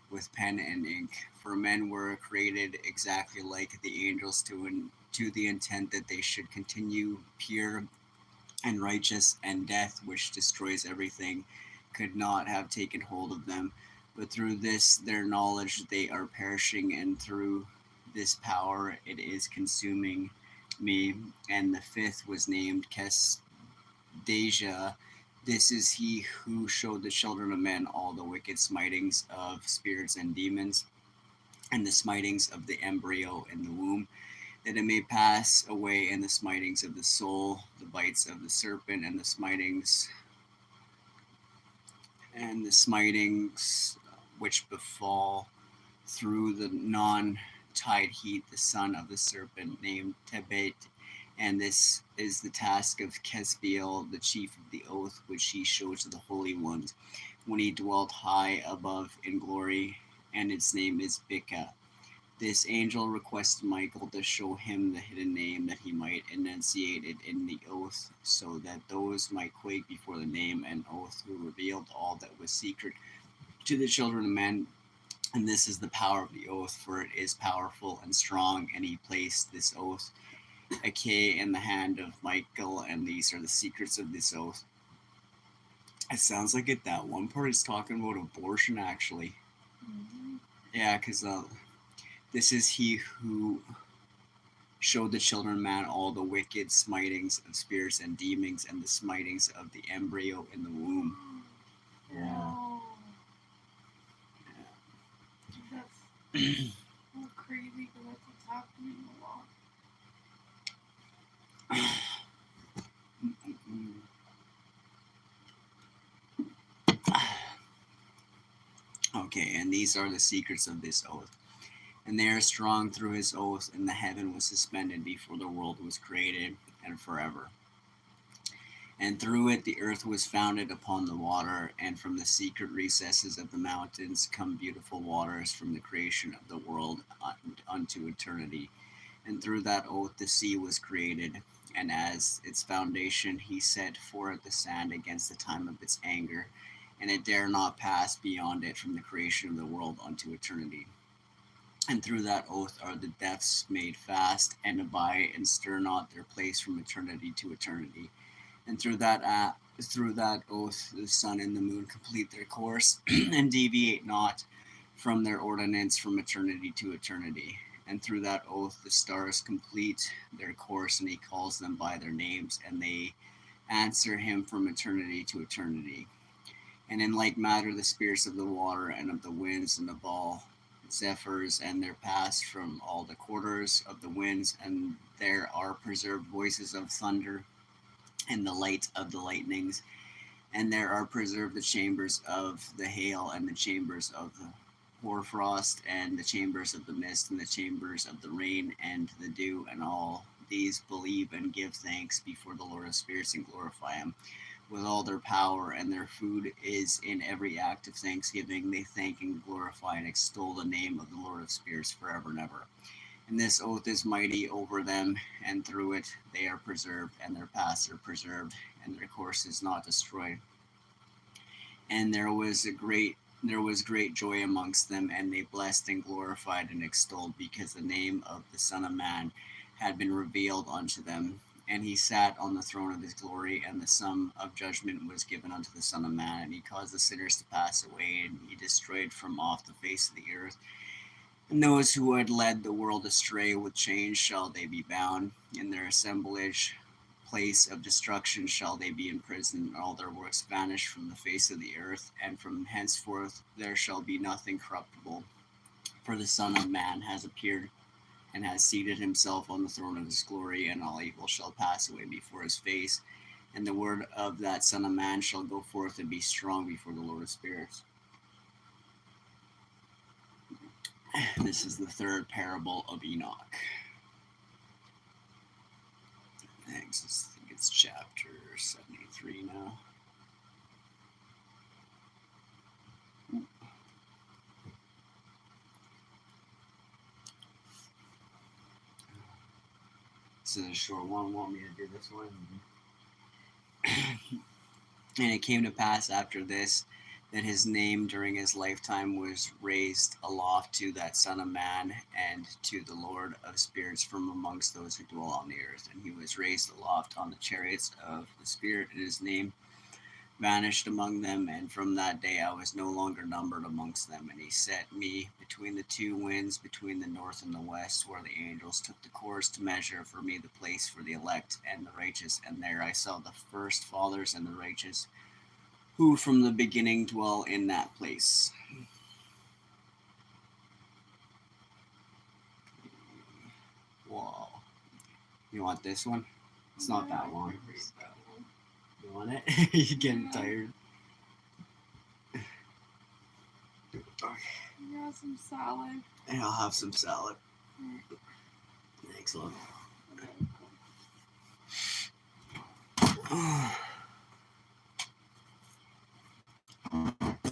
[SPEAKER 1] with pen and ink. For men were created exactly like the angels to the intent that they should continue pure and righteous, and death, which destroys everything, could not have taken hold of them. But through this their knowledge they are perishing, and through this power it is consuming me. And the fifth was named Kesdeja. This is he who showed the children of men all the wicked smitings of spirits and demons, and the smitings of the embryo in the womb, that it may pass away in the smitings of the soul, the bites of the serpent, and the smitings which befall through the non-tide heat the son of the serpent named Tebet. And this is the task of Kesbiel, the chief of the oath, which he showed to the holy ones when he dwelt high above in glory, and its name is Bika. This angel requested Michael to show him the hidden name, that he might enunciate it in the oath, so that those might quake before the name and oath, who revealed all that was secret to the children of men. And this is the power of the oath, for it is powerful and strong. And he placed this oath, a K, in the hand of Michael, and these are the secrets of this oath. It sounds like it. That one part is talking about abortion, actually.
[SPEAKER 2] Mm-hmm.
[SPEAKER 1] Yeah, because this is he who showed the children of man all the wicked smitings of spirits and demons, and the smitings of the embryo in the womb. Yeah.
[SPEAKER 2] Whoa. That's so crazy, because that's what's happening a lot.
[SPEAKER 1] Okay, and these are the secrets of this oath. And they are strong through his oath, and the heaven was suspended before the world was created, and forever. And through it the earth was founded upon the water, and from the secret recesses of the mountains come beautiful waters from the creation of the world unto eternity. And through that oath the sea was created, and as its foundation he set forth the sand against the time of its anger, and it dare not pass beyond it from the creation of the world unto eternity. And through that oath are the depths made fast, and abide and stir not their place from eternity to eternity. And through that oath the sun and the moon complete their course, and deviate not from their ordinance from eternity to eternity. And through that oath the stars complete their course, and he calls them by their names, and they answer him from eternity to eternity. And in like matter the spirits of the water and of the winds and of all zephyrs, and there pass from all the quarters of the winds, and there are preserved voices of thunder, and the light of the lightnings, and there are preserved the chambers of the hail, and the chambers of the hoarfrost, and the chambers of the mist, and the chambers of the rain and the dew, and all these believe and give thanks before the Lord of spirits, and glorify him with all their power, and their food is in every act of thanksgiving. They thank and glorify and extol the name of the Lord of spirits forever and ever. And this oath is mighty over them, and through it they are preserved, and their paths are preserved, and their course is not destroyed. And there was great joy amongst them, and they blessed and glorified and extolled, because the name of the Son of Man had been revealed unto them. And he sat on the throne of his glory, and the sum of judgment was given unto the Son of Man, and he caused the sinners to pass away, and he destroyed from off the face of the earth. And those who had led the world astray with chains shall they be bound, in their assemblage place of destruction shall they be imprisoned, and all their works vanished from the face of the earth, and from henceforth there shall be nothing corruptible. For the Son of Man has appeared and has seated himself on the throne of his glory, and all evil shall pass away before his face. And the word of that Son of Man shall go forth and be strong before the Lord of spirits. This is the third parable of Enoch. Thanks. I think it's chapter 73 now. This is a short one. Want me to do this one? And it came to pass after this that his name during his lifetime was raised aloft to that Son of Man and to the Lord of spirits from amongst those who dwell on the earth. And he was raised aloft on the chariots of the Spirit, and his name vanished among them. And from that day I was no longer numbered amongst them. And he set me between the two winds, between the north and the west, where the angels took the course to measure for me the place for the elect and the righteous. And there I saw the first fathers and the righteous, who from the beginning dwell in that place. Whoa. You want this one? It's not that long. You want it? You're getting tired.
[SPEAKER 2] You have some salad.
[SPEAKER 1] And I'll have some salad. Thanks, love.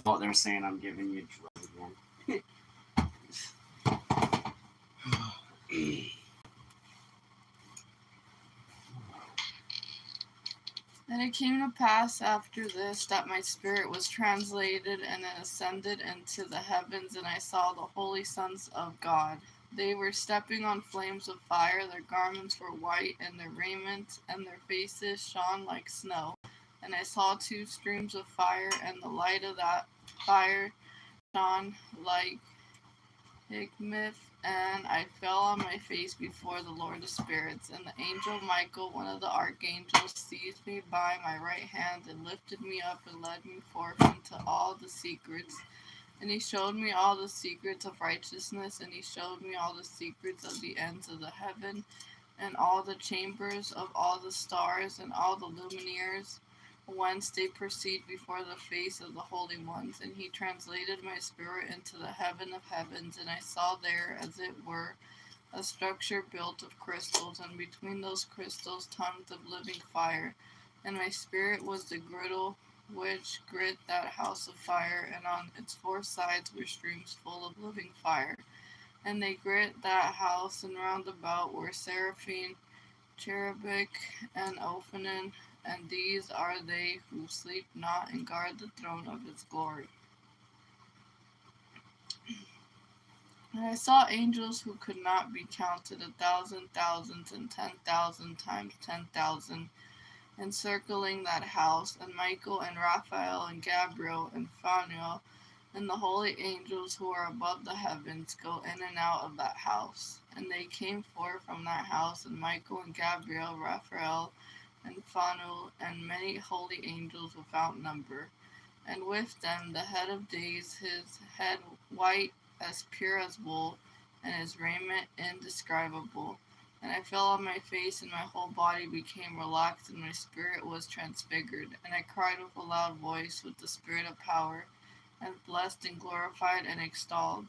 [SPEAKER 1] Oh, they're saying I'm giving you drugs again.
[SPEAKER 2] And it came to pass after this that my spirit was translated, and it ascended into the heavens, and I saw the holy sons of God. They were stepping on flames of fire. Their garments were white, and their raiment and their faces shone like snow. And I saw two streams of fire, and the light of that fire shone like Higmith, and I fell on my face before the Lord of spirits. And the angel Michael, one of the archangels, seized me by my right hand and lifted me up and led me forth into all the secrets. And he showed me all the secrets of righteousness, and he showed me all the secrets of the ends of the heaven, and all the chambers of all the stars, and all the luminaries, whence they proceed before the face of the holy ones. And he translated my spirit into the heaven of heavens, and I saw there, as it were, a structure built of crystals, and between those crystals tongues of living fire. And my spirit was the girdle which girt that house of fire, and on its four sides were streams full of living fire. And they girt that house, and round about were seraphim, cherubic, and ophanim, and these are they who sleep not and guard the throne of its glory. And I saw angels who could not be counted, 1,000 thousands and 10,000 times 10,000, encircling that house, and Michael and Raphael and Gabriel and Phanuel and the holy angels who are above the heavens go in and out of that house. And they came forth from that house, and Michael and Gabriel, Raphael and Phanuel, and many holy angels without number. And with them the head of days, his head white as pure as wool, and his raiment indescribable. And I fell on my face, and my whole body became relaxed, and my spirit was transfigured. And I cried with a loud voice with the spirit of power, and blessed and glorified and extolled.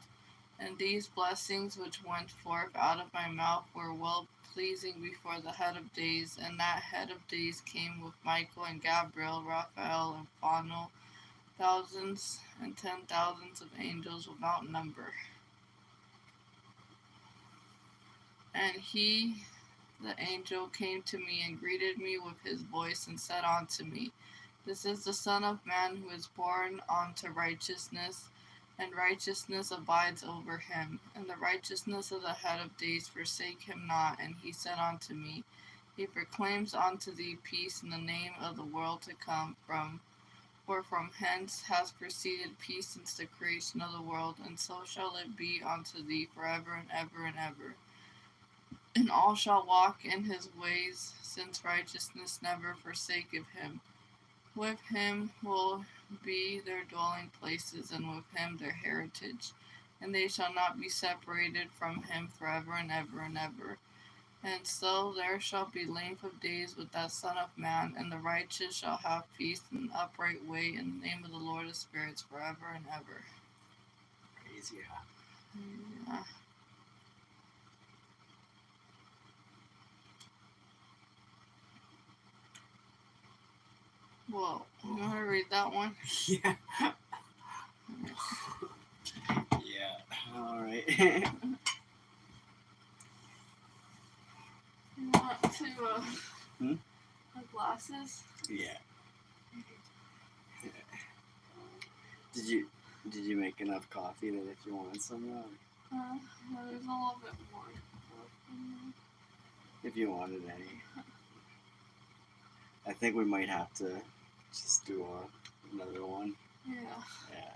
[SPEAKER 2] And these blessings which went forth out of my mouth were well pleasing before the head of days. And that head of days came with Michael and Gabriel, Raphael and Phanuel, thousands and 10,000s of angels without number. And he, the angel, came to me and greeted me with his voice and said unto me, This is the Son of Man who is born unto righteousness, and righteousness abides over him. And the righteousness of the head of days forsake him not. And he said unto me, He proclaims unto thee peace in the name of the world to come, for from hence has proceeded peace since the creation of the world, and so shall it be unto thee forever and ever and ever. And all shall walk in his ways, since righteousness never forsaketh him. With him will be their dwelling places, and with him their heritage. And they shall not be separated from him forever and ever and ever. And so there shall be length of days with that Son of Man, and the righteous shall have peace in an upright way in the name of the Lord of spirits forever and ever.
[SPEAKER 1] Praise you.
[SPEAKER 2] Yeah. Well, you want to read that one?
[SPEAKER 1] Yeah. Yeah. All right.
[SPEAKER 2] You want to, the glasses?
[SPEAKER 1] Yeah. Did you make enough coffee that if you wanted some,
[SPEAKER 2] There's a little bit more.
[SPEAKER 1] if you wanted any, I think we might have to just do another one.
[SPEAKER 2] Yeah.
[SPEAKER 1] Yeah.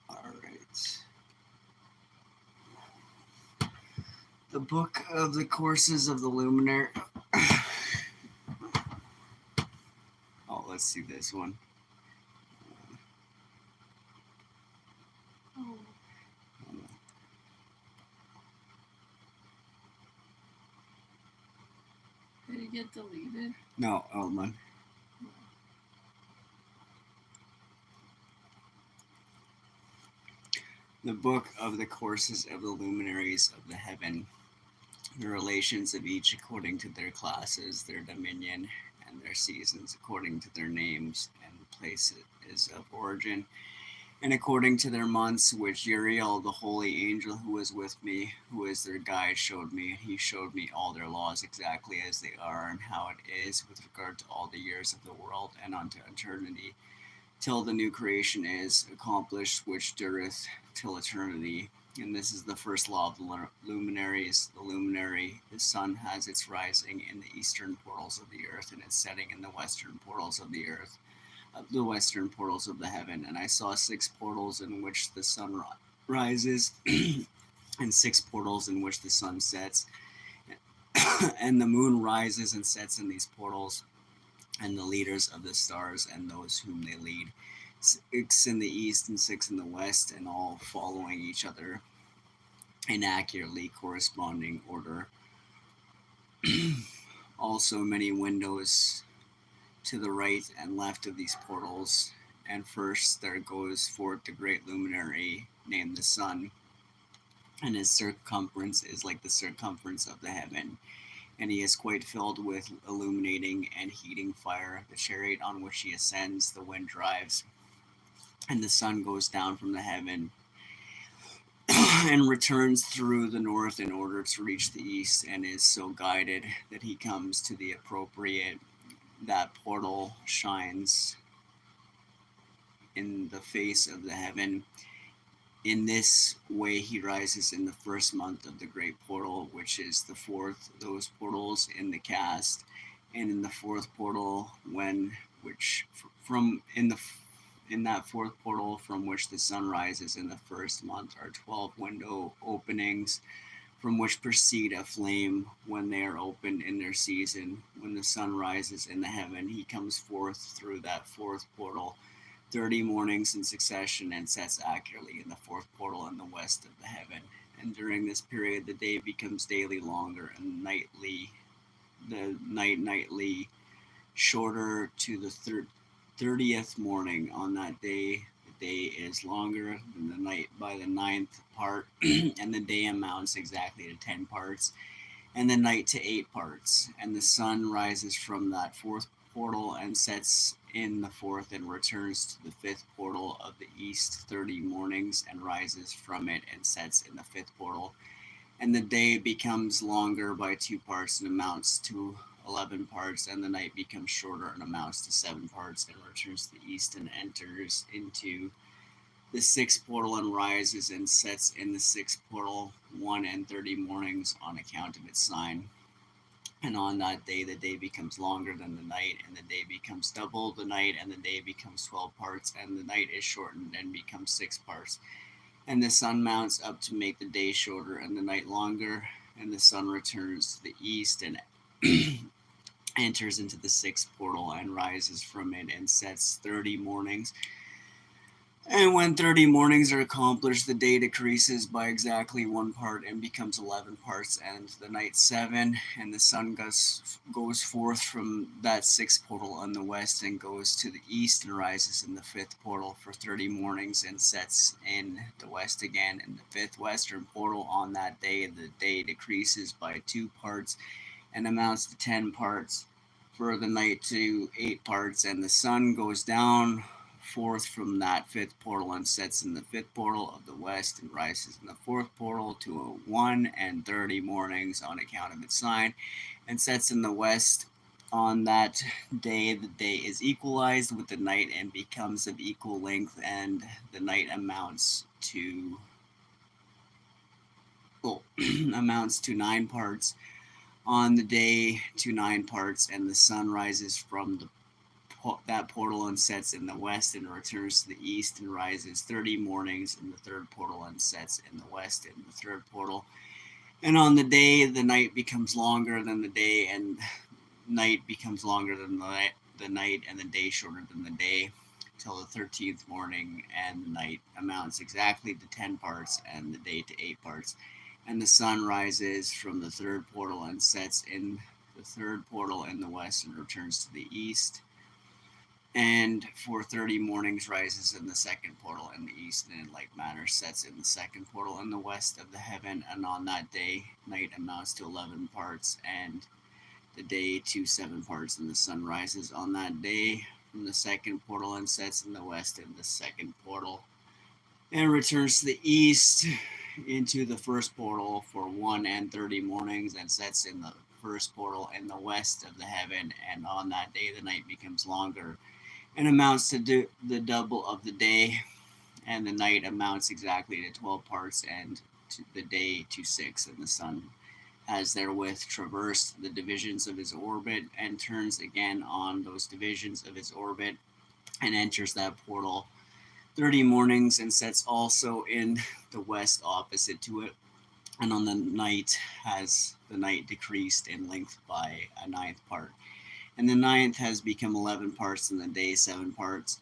[SPEAKER 1] All right. The Book of the Courses of the Luminary. Oh, let's see this one.
[SPEAKER 2] Oh. Did it get deleted?
[SPEAKER 1] No, hold on. The Book of the Courses of the Luminaries of the Heaven. The relations of each according to their classes, their dominion, and their seasons, according to their names and places of origin, and according to their months, which Uriel, the holy angel who was with me, who is their guide, showed me. He showed me all their laws exactly as they are, and how it is with regard to all the years of the world and unto eternity, till the new creation is accomplished, which dureth till eternity. And this is the first law of the luminaries. The luminary, the sun, has its rising in the eastern portals of the earth, and its setting in the western portals of the earth, the western portals of the heaven. And I saw 6 portals in which the sun rises, and 6 portals in which the sun sets. And the moon rises and sets in these portals, and the leaders of the stars and those whom they lead, 6 in the east and 6 in the west, and all following each other in accurately corresponding order. Also many windows to the right and left of these portals, and first there goes forth the great luminary named the sun, and his circumference is like the circumference of the heaven, and he is quite filled with illuminating and heating fire. The chariot on which he ascends, the wind drives, and the sun goes down from the heaven and returns through the north in order to reach the east, and is so guided that he comes to the appropriate. That portal shines in the face of the heaven. In this way he rises in the first month of the great portal, which is the fourth, those portals in the cast, and in the fourth portal, in that fourth portal from which the sun rises in the first month, are 12 window openings, from which proceed a flame when they are opened in their season. When the sun rises in the heaven, he comes forth through that fourth portal 30 mornings in succession, and sets accurately in the fourth portal in the west of the heaven. And during this period, the day becomes daily longer, and the night nightly shorter to the 30th morning. On that day, the day is longer than the night by the 9th part, and the day amounts exactly to 10 parts, and the night to 8 parts. And the sun rises from that fourth portal and sets in the fourth, and returns to the fifth portal of the east 30 mornings, and rises from it and sets in the fifth portal. And the day becomes longer by 2 parts, and amounts to 11 parts, and the night becomes shorter and amounts to 7 parts, and returns to the east and enters into the sixth portal and rises and sets in the sixth portal 1:30 mornings on account of its sign. And on that day, the day becomes longer than the night, and the day becomes double the night, and the day becomes 12 parts, and the night is shortened and becomes 6 parts. And the sun mounts up to make the day shorter and the night longer, and the sun returns to the east and enters into the sixth portal and rises from it and sets 30 mornings. And when 30 mornings are accomplished, the day decreases by exactly 1 part and becomes 11 parts, and the night 7, and the sun goes forth from that sixth portal on the west and goes to the east and rises in the fifth portal for 30 mornings and sets in the west again. In the fifth western portal on that day, the day decreases by 2 parts and amounts to 10 parts, for the night to 8 parts, and the sun goes down forth from that fifth portal and sets in the fifth portal of the west and rises in the fourth portal to 1:30 mornings on account of its sign, and sets in the west. On that day, the day is equalized with the night and becomes of equal length, and the night amounts to amounts to 9 parts. On the day to 9 parts, and the sun rises from that portal and sets in the west and returns to the east and rises 30 mornings in the third portal and sets in the west in the third portal. And on the day, the night becomes longer than the day, and night becomes longer than the night, and the day shorter than the day, till the 13th morning, and the night amounts exactly to 10 parts, and the day to 8 parts. And the sun rises from the third portal and sets in the third portal in the west and returns to the east, and for 30 mornings rises in the second portal in the east, and in like manner sets in the second portal in the west of the heaven. And on that day, night amounts to 11 parts, and the day to 7 parts, and the sun rises on that day from the second portal and sets in the west in the second portal, and returns to the east into the first portal for 1:30 mornings, and sets in the first portal in the west of the heaven. And on that day, the night becomes longer and amounts to the double of the day, and the night amounts exactly to 12 parts, and to the day to 6, and the sun has therewith traversed the divisions of his orbit, and turns again on those divisions of his orbit, and enters that portal 30 mornings, and sets also in the west opposite to it. And on the night has the night decreased in length by a 9th part, and the 9th has become 11 parts, and the day 7 parts.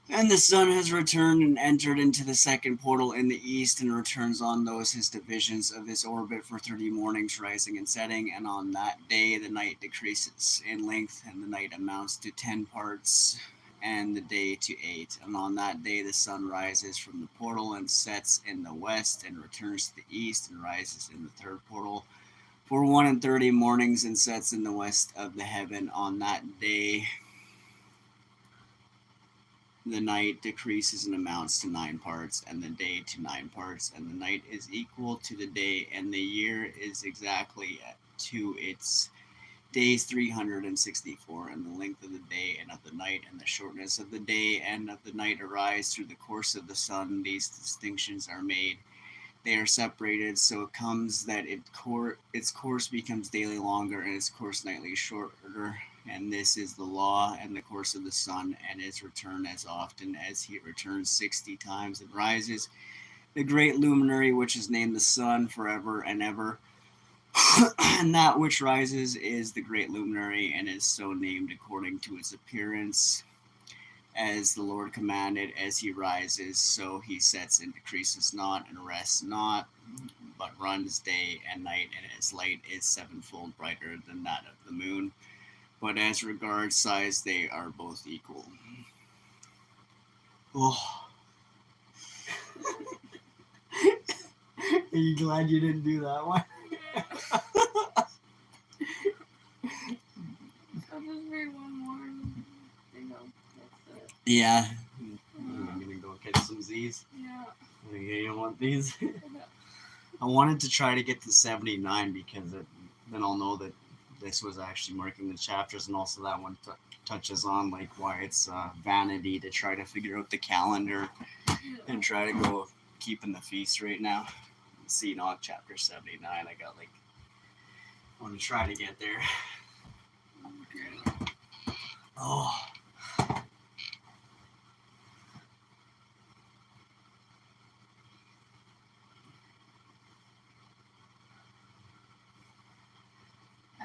[SPEAKER 1] And the sun has returned and entered into the second portal in the east, and returns on those his divisions of his orbit for 30 mornings, rising and setting. And on that day the night decreases in length, and the night amounts to 10 parts, and the day to 8. And on that day the sun rises from the portal and sets in the west, and returns to the east, and rises in the third portal for 1:30 mornings, and sets in the west of the heaven. On that day the night decreases and amounts to 9 parts, and the day to 9 parts, and the night is equal to the day, and the year is exactly to its days 364, and the length of the day and of the night, and the shortness of the day and of the night arise through the course of the sun. These distinctions are made. They are separated, so it comes that its course becomes daily longer, and its course nightly shorter. And this is the law and the course of the sun, and his return as often as he returns 60 times and rises, the great luminary which is named the sun forever and ever. And that which rises is the great luminary, and is so named according to its appearance, as the Lord commanded. As he rises, so he sets and decreases not, and rests not, but runs day and night, and his light is sevenfold brighter than that of the moon. But as regards size, they are both equal. Oh. Are you glad you didn't do that one?
[SPEAKER 2] I'll just read one more. That's it.
[SPEAKER 1] Yeah. I'm gonna go get some Z's.
[SPEAKER 2] Yeah.
[SPEAKER 1] You don't want these? I wanted to try to get to 79 because then I'll know that this was actually marking the chapters, and also that one touches on like why it's vanity to try to figure out the calendar and try to go keeping the feast right now. See Enoch chapter 79. I got like I want to try to get there. Oh.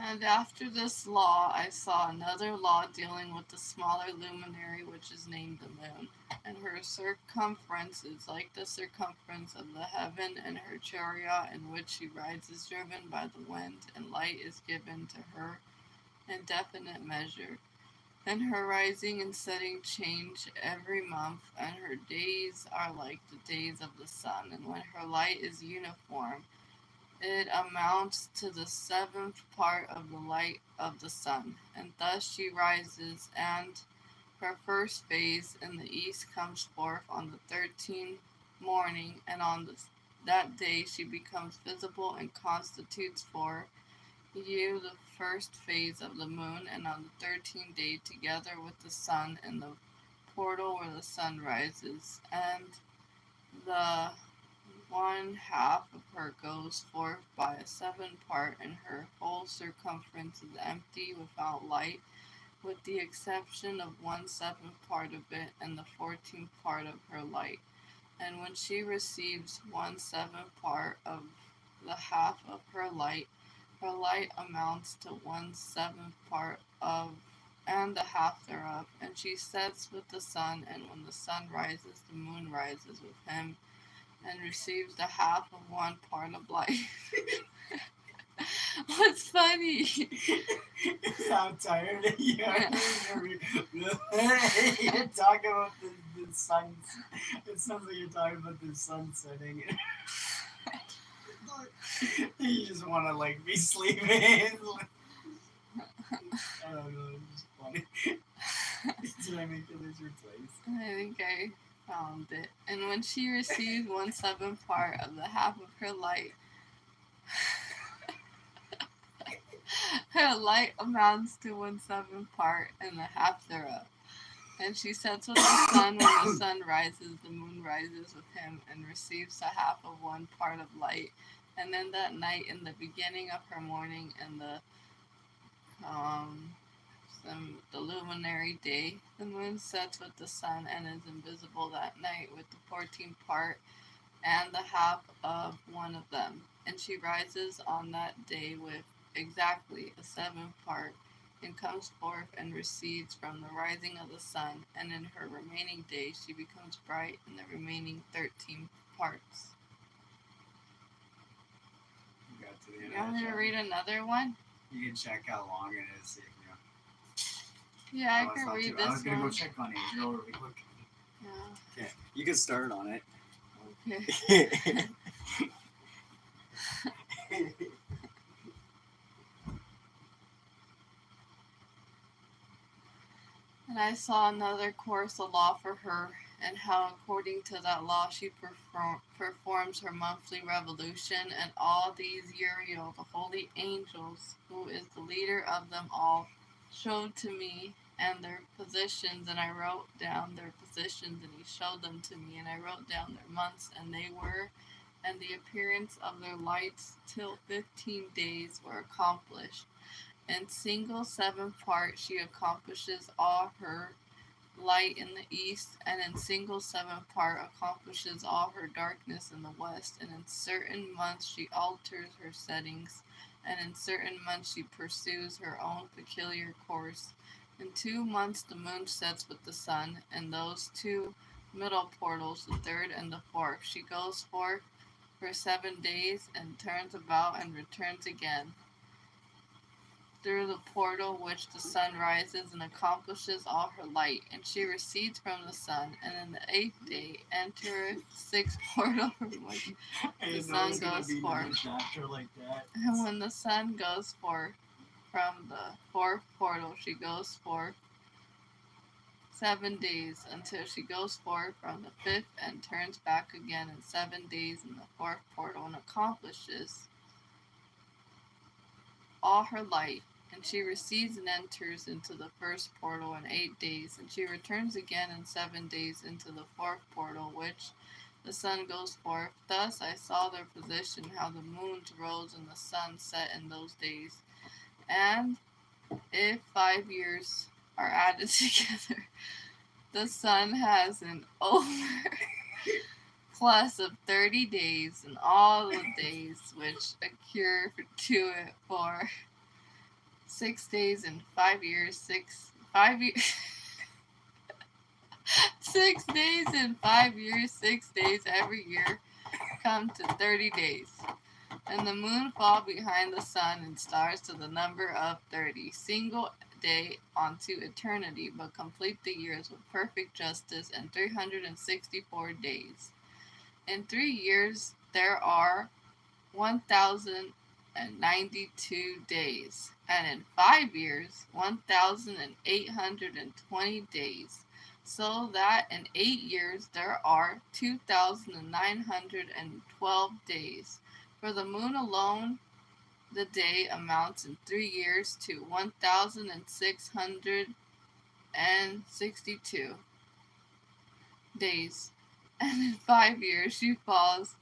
[SPEAKER 2] And after this law, I saw another law dealing with the smaller luminary, which is named the moon. And her circumference is like the circumference of the heaven, and her chariot in which she rides is driven by the wind, and light is given to her in definite measure. And her rising and setting change every month, and her days are like the days of the sun. And when her light is uniform, it amounts to the seventh part of the light of the sun. And thus she rises, and her first phase in the east comes forth on the 13th morning, and on that day she becomes visible and constitutes for you the first phase of the moon, and on the 13th day, together with the sun in the portal where the sun rises, and the one half of her goes forth by a seventh part, and her whole circumference is empty without light, with the exception of 1/7 part of it and the 14th part of her light. And when she receives 1/7 part of the half of her light amounts to 1/7 part of and the half thereof, and she sets with the sun, and when the sun rises, the moon rises with him, and receives the half of one part of life. What's funny?
[SPEAKER 1] I'm tired of you. You're talking about the sun. It sounds like you're talking about the sun setting. You just want to like be sleeping. I don't know. It's just funny. Did I make it as your place?
[SPEAKER 2] I think I found it. And when she receives 1/7 part of the half of her light, her light amounts to 1/7 part and the half thereof. And she sets with the sun. When the sun rises, the moon rises with him, and receives the half of one part of light. And then that night, in the beginning of her morning, and the luminary day, the moon sets with the sun and is invisible that night with the 14th part and the half of one of them. And she rises on that day with exactly a 7th part, and comes forth and recedes from the rising of the sun, and in her remaining days she becomes bright in the remaining 13 parts.
[SPEAKER 1] You got to the end
[SPEAKER 2] You want me to read another one?
[SPEAKER 1] You can check how long it is. See if you
[SPEAKER 2] Yeah, I can read this one.
[SPEAKER 1] I was gonna go check on Israel really quick.
[SPEAKER 2] Yeah.
[SPEAKER 1] Okay, you can start on it.
[SPEAKER 2] Okay. And I saw another course of law for her, and how according to that law she performs her monthly revolution, and all these Uriel, the holy angels, who is the leader of them all, showed to me and their positions, and I wrote down their positions, and he showed them to me, and I wrote down their months, and they were, and the appearance of their lights till 15 days were accomplished. In single 7 part she accomplishes all her light in the east, and in single 7 part accomplishes all her darkness in the west, and in certain months she alters her settings, and in certain months she pursues her own peculiar course. In 2 months the moon sets with the sun, and those 2 middle portals, the 3rd and the 4th, she goes forth for 7 days, and turns about and returns again through the portal which the sun rises, and accomplishes all her light, and she recedes from the sun, and in the 8th day entereth the 6th portal from which the sun goes forth.
[SPEAKER 1] Like that.
[SPEAKER 2] And when the sun goes forth from the 4th portal, she goes forth 7 days, until she goes forth from the 5th, and turns back again in 7 days in the 4th portal, and accomplishes all her light. and she recedes and enters into the first portal in 8 days, and she returns again in 7 days into the fourth portal, which the sun goes forth. Thus I saw their position, how the moons rose and the sun set in those days. And if 5 years are added together, the sun has an overplus of 30 days, and all the days which occur to it for 6 days and 5 years, 6 days and 5 years, 6 days every year come to 30 days. And the moon fall behind the sun and stars to the number of 30, single day onto eternity, but complete the years with perfect justice and 364 days. In 3 years there are 1,092 days, and in 5 years 1,820 days, so that in 8 years there are 2,912 days. For the moon alone, the day amounts in 3 years to 1,662 days, and in 5 years she falls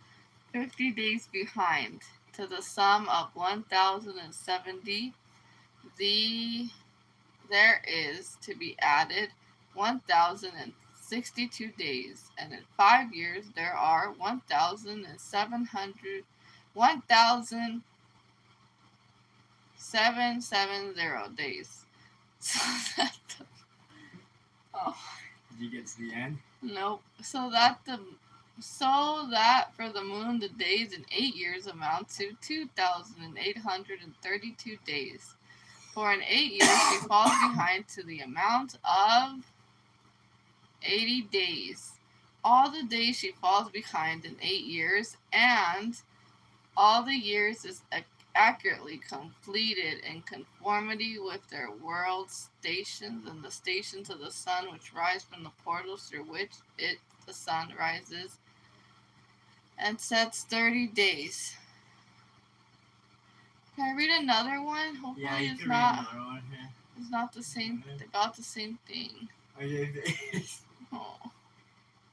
[SPEAKER 2] 50 days behind, to the sum of 1,070. There is to be added 1,062 days, and in 5 years there are 1,770 days. So that
[SPEAKER 1] Did you get to the end?
[SPEAKER 2] nope. So that for the moon the days in 8 years amount to 2,832 days. For in 8 years she falls behind to the amount of 80 days. All the days she falls behind in 8 years, and all the years is accurately completed in conformity with their world stations and the stations of the sun, which rise from the portals through which the sun rises and sets 30 days. Can I read another one? Hopefully
[SPEAKER 1] Yeah, you
[SPEAKER 2] it's
[SPEAKER 1] can
[SPEAKER 2] not
[SPEAKER 1] read another one. Yeah.
[SPEAKER 2] it's not the same about the same thing. Oh.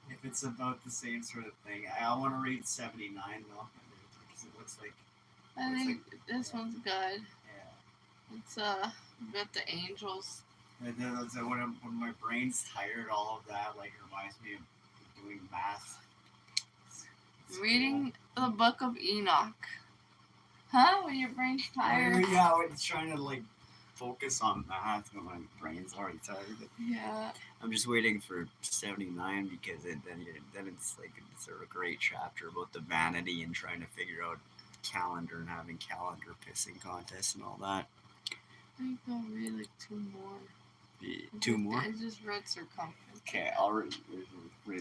[SPEAKER 1] If it's about the same sort of thing, I want to read 79 though, because it looks like.
[SPEAKER 2] I think this one's good.
[SPEAKER 1] Yeah.
[SPEAKER 2] It's about the angels.
[SPEAKER 1] When my brain's tired, all of that like reminds me of doing math. It's
[SPEAKER 2] Reading the book of Enoch. Huh? When your brain's tired?
[SPEAKER 1] Yeah, when it's trying to like focus on math when my brain's already tired.
[SPEAKER 2] Yeah.
[SPEAKER 1] I'm just waiting for 79 because then it's like it's a great chapter about the vanity and trying to figure out calendar and having calendar pissing contests and all that.
[SPEAKER 2] I think I'll read like 2 more.
[SPEAKER 1] Two more?
[SPEAKER 2] I just read Circumference.
[SPEAKER 1] Okay, I'll read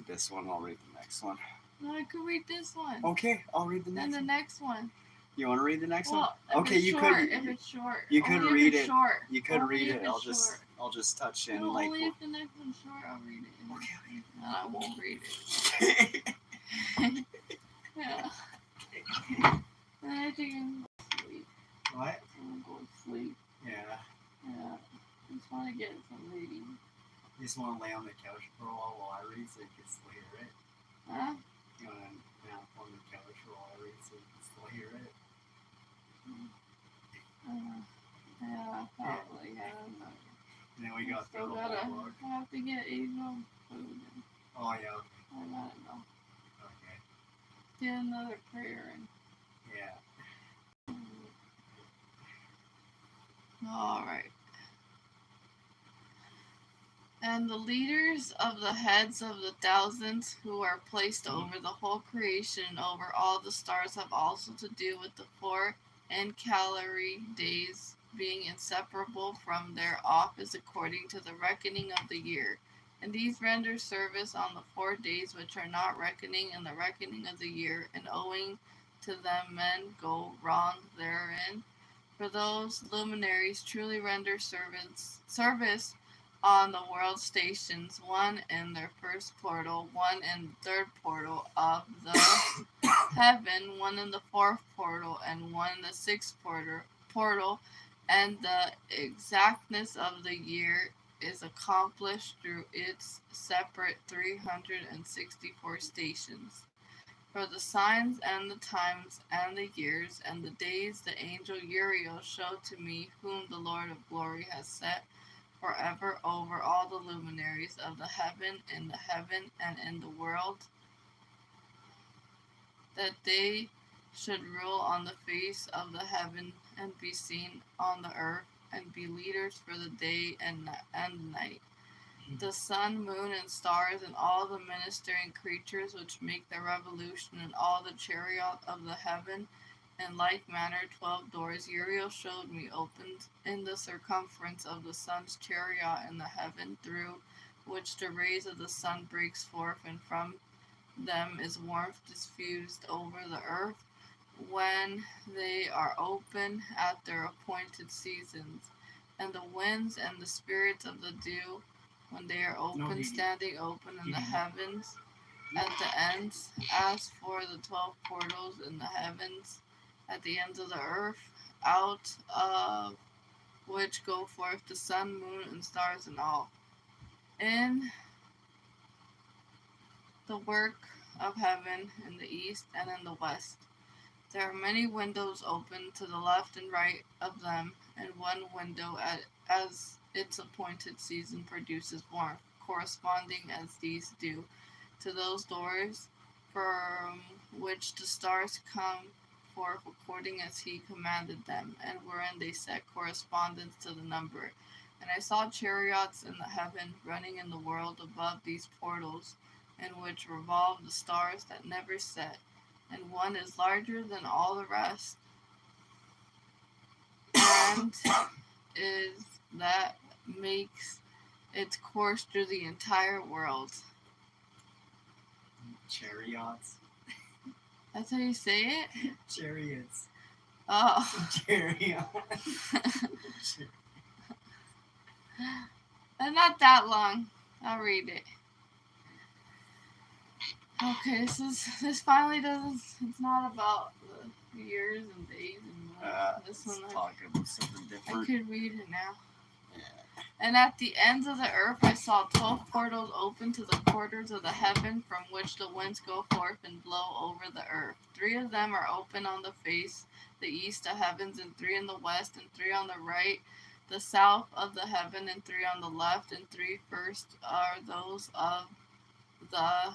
[SPEAKER 1] this one. I'll read the next one.
[SPEAKER 2] No, I could read this one.
[SPEAKER 1] Okay, I'll read the next
[SPEAKER 2] And
[SPEAKER 1] one.
[SPEAKER 2] the next one.
[SPEAKER 1] You want to read the next one?
[SPEAKER 2] If
[SPEAKER 1] Okay,
[SPEAKER 2] it's
[SPEAKER 1] you
[SPEAKER 2] short,
[SPEAKER 1] could.
[SPEAKER 2] If it's short.
[SPEAKER 1] You could
[SPEAKER 2] Only
[SPEAKER 1] read
[SPEAKER 2] if it's
[SPEAKER 1] it.
[SPEAKER 2] Short.
[SPEAKER 1] You could
[SPEAKER 2] Only
[SPEAKER 1] read
[SPEAKER 2] if
[SPEAKER 1] it.
[SPEAKER 2] it's
[SPEAKER 1] I'll just touch in
[SPEAKER 2] no,
[SPEAKER 1] like.
[SPEAKER 2] only if the next one's short, I'll read it.
[SPEAKER 1] Okay.
[SPEAKER 2] No, I won't read it. Yeah. I think I'm going to sleep.
[SPEAKER 1] What?
[SPEAKER 2] I'm going to go to sleep.
[SPEAKER 1] Yeah.
[SPEAKER 2] Yeah. I just want to get some reading.
[SPEAKER 1] You just want to lay on the couch for a while I read so you can still hear it.
[SPEAKER 2] Huh?
[SPEAKER 1] You want to nap on the couch for a while I read so you can still hear it.
[SPEAKER 2] Yeah, probably. I don't know.
[SPEAKER 1] And then we got
[SPEAKER 2] Still
[SPEAKER 1] through the
[SPEAKER 2] gotta.
[SPEAKER 1] whole book.
[SPEAKER 2] I have to get Angel food.
[SPEAKER 1] Oh yeah. Okay.
[SPEAKER 2] I gotta go.
[SPEAKER 1] Okay.
[SPEAKER 2] Get another prayer in.
[SPEAKER 1] Yeah.
[SPEAKER 2] All right. And the leaders of the heads of the thousands who are placed over the whole creation and over all the stars have also to do with the 4 encalary days, being inseparable from their office according to the reckoning of the year. And these render service on the 4 days which are not reckoning in the reckoning of the year, and owing to them men go wrong therein. For those luminaries truly render service on the world stations, one in their first portal, one in the third portal of the heaven, one in the fourth portal, and one in the sixth portal, and the exactness of the year is accomplished through its separate 364 stations. For the signs and the times and the years and the days the angel Uriel showed to me, whom the Lord of glory has set forever over all the luminaries of the heaven, in the heaven and in the world, that they should rule on the face of the heaven and be seen on the earth and be leaders for the day and the night. The sun, moon, and stars, and all the ministering creatures which make their revolution, and all the chariot of the heaven, in like manner 12 doors Uriel showed me opened in the circumference of the sun's chariot in the heaven, through which the rays of the sun breaks forth, and from them is warmth diffused over the earth, when they are open at their appointed seasons, and the winds and the spirits of the dew, when they are open, standing open in the heavens at the ends. As for the 12 portals in the heavens at the ends of the earth, out of which go forth the sun, moon, and stars, and all. In the work of heaven in the east and in the west, there are many windows open to the left and right of them, and one window as its appointed season produces warmth, corresponding as these do to those doors from which the stars come forth according as he commanded them, and wherein they set correspondence to the number. And I saw chariots in the heaven running in the world above these portals, in which revolve the stars that never set, and one is larger than all the rest, and is that makes its course through the entire world.
[SPEAKER 1] Chariots.
[SPEAKER 2] That's how you say it?
[SPEAKER 1] Chariots.
[SPEAKER 2] Oh.
[SPEAKER 1] Chariot.
[SPEAKER 2] And not that long. I'll read it. Okay, this finally doesn't. It's not about the years and days and months. This one
[SPEAKER 1] talk about something different.
[SPEAKER 2] I could read it now.
[SPEAKER 1] Yeah.
[SPEAKER 2] And at the ends of the earth I saw 12 portals open to the quarters of the heaven, from which the winds go forth and blow over the earth. 3 of them are open on the face, the east of heavens, and 3 in the west, and 3 on the right, the south of the heaven, and 3 on the left, and 3 first are those of the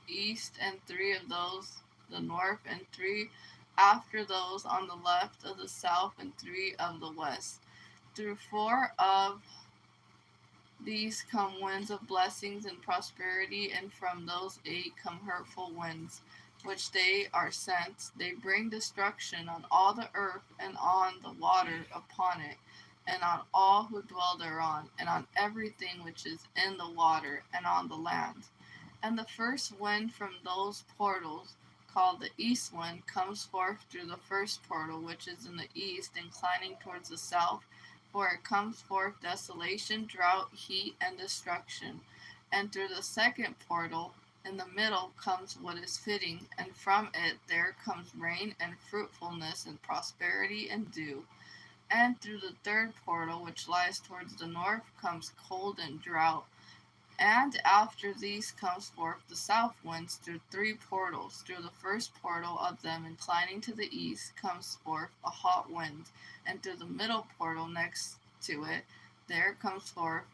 [SPEAKER 2] east, and 3 of those the north, and 3 after those on the left of the south, and 3 of the west. Through 4 of these come winds of blessings and prosperity, and from those 8 come hurtful winds, which they are sent. They bring destruction on all the earth, and on the water upon it, and on all who dwell thereon, and on everything which is in the water, and on the land. And the first wind from those portals, called the east wind, comes forth through the first portal, which is in the east, inclining towards the south, for it comes forth desolation, drought, heat, and destruction. And through the second portal, in the middle, comes what is fitting, and from it there comes rain and fruitfulness and prosperity and dew. And through the third portal, which lies towards the north, comes cold and drought. And after these comes forth the south winds through 3 portals. Through the first portal of them, inclining to the east, comes forth a hot wind, and through the middle portal next to it, there comes forth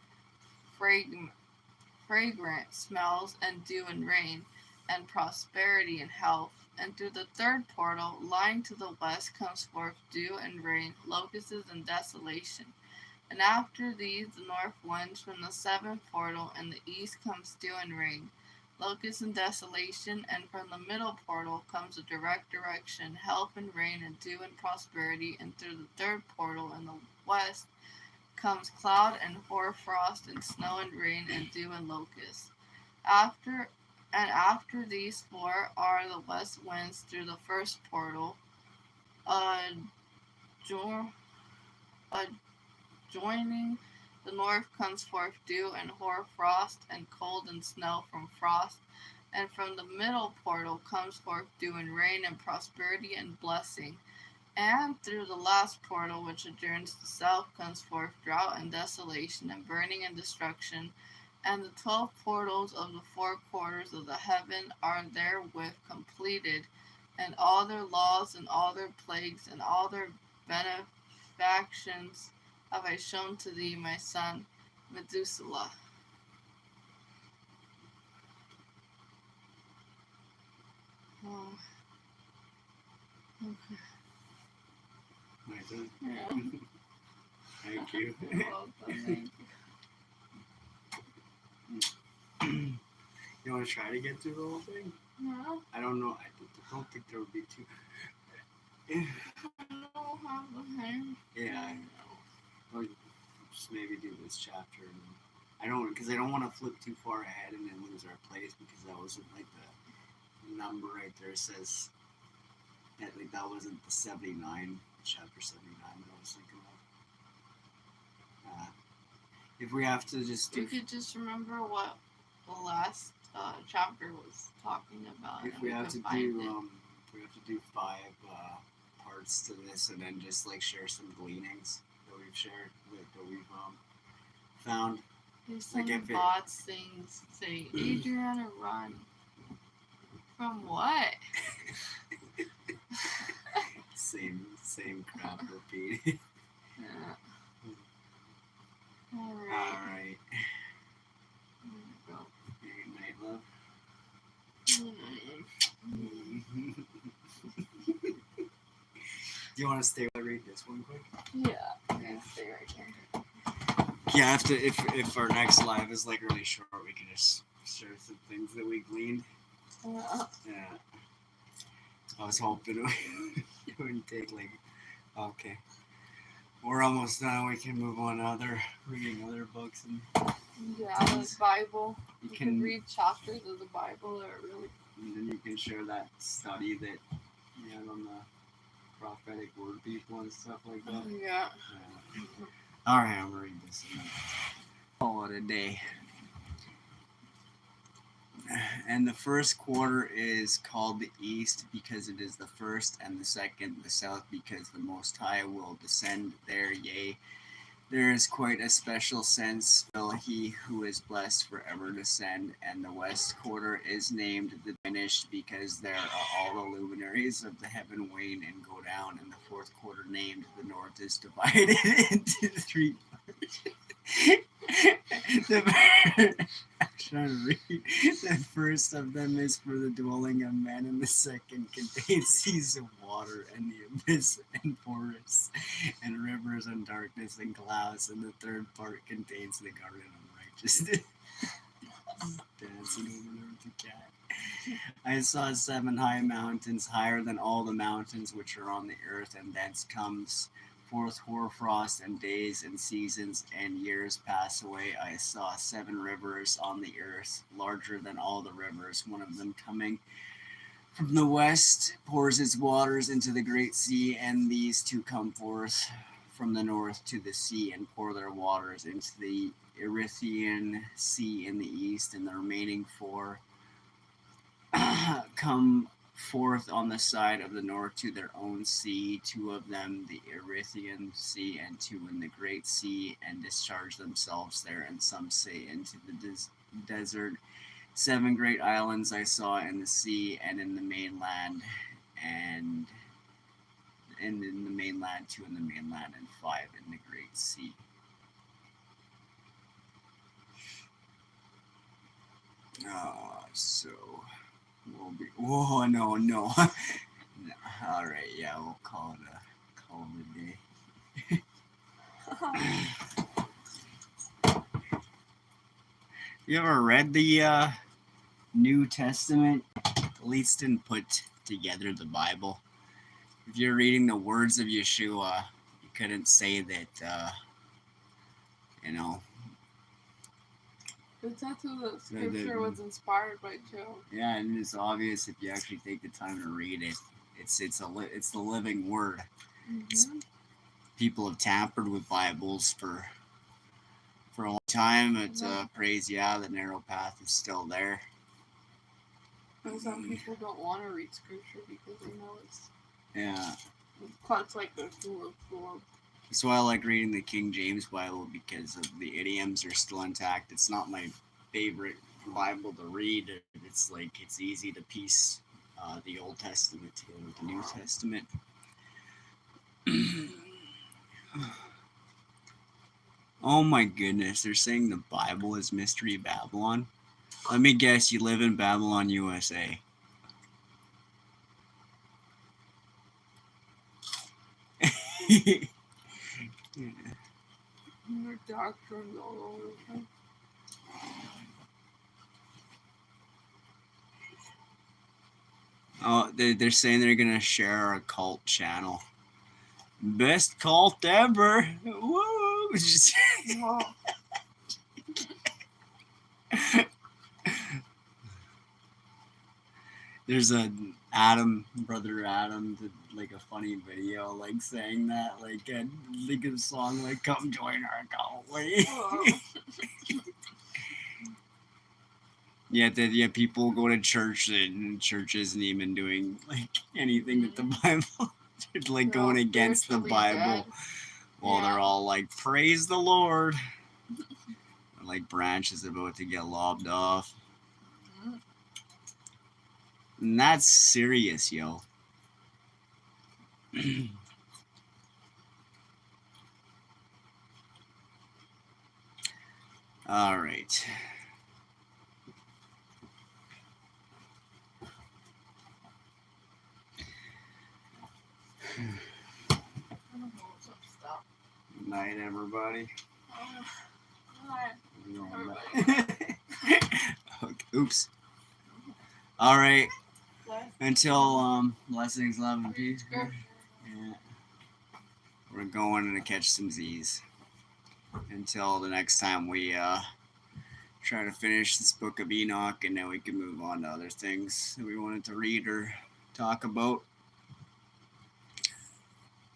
[SPEAKER 2] fragrant smells and dew and rain, and prosperity and health. And through the third portal, lying to the west, comes forth dew and rain, locusts and desolation. And after these, the north winds from the 7th portal in the east comes dew and rain, locusts and desolation. And from the middle portal comes a direct direction, health and rain and dew and prosperity. And through the third portal in the west comes cloud and hoarfrost and snow and rain and dew and locusts. After these 4 are the west winds through the first portal, joining the north comes forth dew and hoarfrost and cold and snow from frost. And from the middle portal comes forth dew and rain and prosperity and blessing. And through the last portal, which adjourns to the south, comes forth drought and desolation, and burning and destruction. And the 12 portals of the 4 quarters of the heaven are therewith completed, and all their laws, and all their plagues, and all their benefactions have I shown to thee, my son, Methuselah. Oh, okay.
[SPEAKER 1] My turn.
[SPEAKER 2] Yeah.
[SPEAKER 1] Thank you.
[SPEAKER 2] You're welcome, thank
[SPEAKER 1] You want to try to get through the whole thing?
[SPEAKER 2] you. No,
[SPEAKER 1] I don't know. I don't think there would be too.
[SPEAKER 2] I don't have the hand.
[SPEAKER 1] Yeah. Or just maybe do this chapter. And I don't want to flip too far ahead and then lose our place, because that wasn't like the number right there says that, like, that wasn't the 79, chapter 79 that I was thinking of. If we have to just do,
[SPEAKER 2] We could just remember what the last chapter was talking about.
[SPEAKER 1] if
[SPEAKER 2] and
[SPEAKER 1] we have to
[SPEAKER 2] could find
[SPEAKER 1] do,
[SPEAKER 2] it.
[SPEAKER 1] if we have to do 5 parts to this, and then just like share some gleanings that we've shared, that we've found.
[SPEAKER 2] There's some
[SPEAKER 1] like if it-
[SPEAKER 2] bots things say, Adriana, run. From what?
[SPEAKER 1] Same crap repeating.
[SPEAKER 2] Yeah.
[SPEAKER 1] All
[SPEAKER 2] Alright.
[SPEAKER 1] right.
[SPEAKER 2] There we go.
[SPEAKER 1] Good night, love. Do you want to stay while I read this one quick?
[SPEAKER 2] Yeah, I'm gonna stay right here.
[SPEAKER 1] Yeah, if our next live is like really short, we can just share some things that we gleaned.
[SPEAKER 2] Yeah.
[SPEAKER 1] Yeah. I was hoping it wouldn't take like. Okay. We're almost done. We can move on to reading other books, and
[SPEAKER 2] Yeah, the Bible.
[SPEAKER 1] you
[SPEAKER 2] You
[SPEAKER 1] can
[SPEAKER 2] can read chapters of the Bible that are really.
[SPEAKER 1] and then you can share that study that you had on the prophetic word people and stuff like that.
[SPEAKER 2] Yeah.
[SPEAKER 1] Yeah. All right, I'm gonna read this. Call it a day. And the first quarter is called the east, because it is the first, and the second the south, because the Most High will descend there. Yea, there is quite a special sense, will he who is blessed forever descend. And the west quarter is named the diminished, because there are all the luminaries of the heaven wane and go down. And the fourth quarter named the north is divided into 3 parts. I'm trying to read. The first of them is for the dwelling of man, and the second contains seas of water, and the abyss, and forests, and rivers, and darkness, and clouds, and the third part contains the garden of righteousness. Dancing over there with the cat. I saw 7 high mountains, higher than all the mountains which are on the earth, and thence comes forth hoarfrost, and days and seasons and years pass away. I saw 7 rivers on the earth, larger than all the rivers. One of them coming from the west pours its waters into the great sea, and these 2 come forth from the north to the sea, and pour their waters into the Erythraean Sea in the east. And the remaining 4 come forth on the side of the north to their own sea, 2 of them the Erythraean Sea, and 2 in the Great Sea, and discharge themselves there. And some say into the desert. 7 great islands I saw in the sea, and in the mainland, and in the mainland, 2 in the mainland, and 5 in the Great Sea. So we'll be. Whoa, no. No. All right, yeah, we'll call it a day. You ever read the New Testament? At least didn't put together the Bible. If you're reading the words of Yeshua, you couldn't say that. You know.
[SPEAKER 2] But that's who the scripture was inspired by too.
[SPEAKER 1] Yeah, and it's obvious if you actually take the time to read it. It's the living word.
[SPEAKER 2] Mm-hmm.
[SPEAKER 1] People have tampered with Bibles for a long time. But praise the narrow path is still there.
[SPEAKER 2] And some people don't want to read scripture because they know it's.
[SPEAKER 1] Yeah,
[SPEAKER 2] Cuts like a sword.
[SPEAKER 1] That's why I like reading the King James Bible, because of the idioms are still intact. It's not my favorite Bible to read. It's like it's easy to piece the Old Testament together with the New Testament. Oh my goodness, they're saying the Bible is Mystery Babylon. Let me guess, you live in Babylon, USA.
[SPEAKER 2] Your doctrines all over the place.
[SPEAKER 1] Oh, they're saying they're gonna share a cult channel. Best cult ever! Woo!
[SPEAKER 2] Whoa.
[SPEAKER 1] There's brother Adam, did like a funny video, like saying that, like a song, like "Come join our cult." Yeah, people go to church, and church isn't even doing like anything that the Bible, like
[SPEAKER 2] They're all
[SPEAKER 1] going against the
[SPEAKER 2] spiritually
[SPEAKER 1] Bible,
[SPEAKER 2] dead.
[SPEAKER 1] while they're
[SPEAKER 2] Yeah.
[SPEAKER 1] all like, "Praise the Lord," like branches about to get lobbed off.
[SPEAKER 2] Mhm.
[SPEAKER 1] And that's serious, yo. All right.
[SPEAKER 2] I don't know some stuff.
[SPEAKER 1] Night, everybody.
[SPEAKER 2] Alright.
[SPEAKER 1] Oops. All right.
[SPEAKER 2] What?
[SPEAKER 1] Until blessings, love, and peace.
[SPEAKER 2] Sure.
[SPEAKER 1] Yeah. We're going to catch some Z's. Until the next time we try to finish this book of Enoch, and then we can move on to other things that we wanted to read or talk about.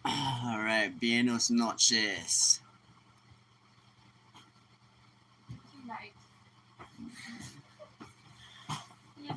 [SPEAKER 1] All right. Buenos noches.
[SPEAKER 2] Night. Night. Yeah,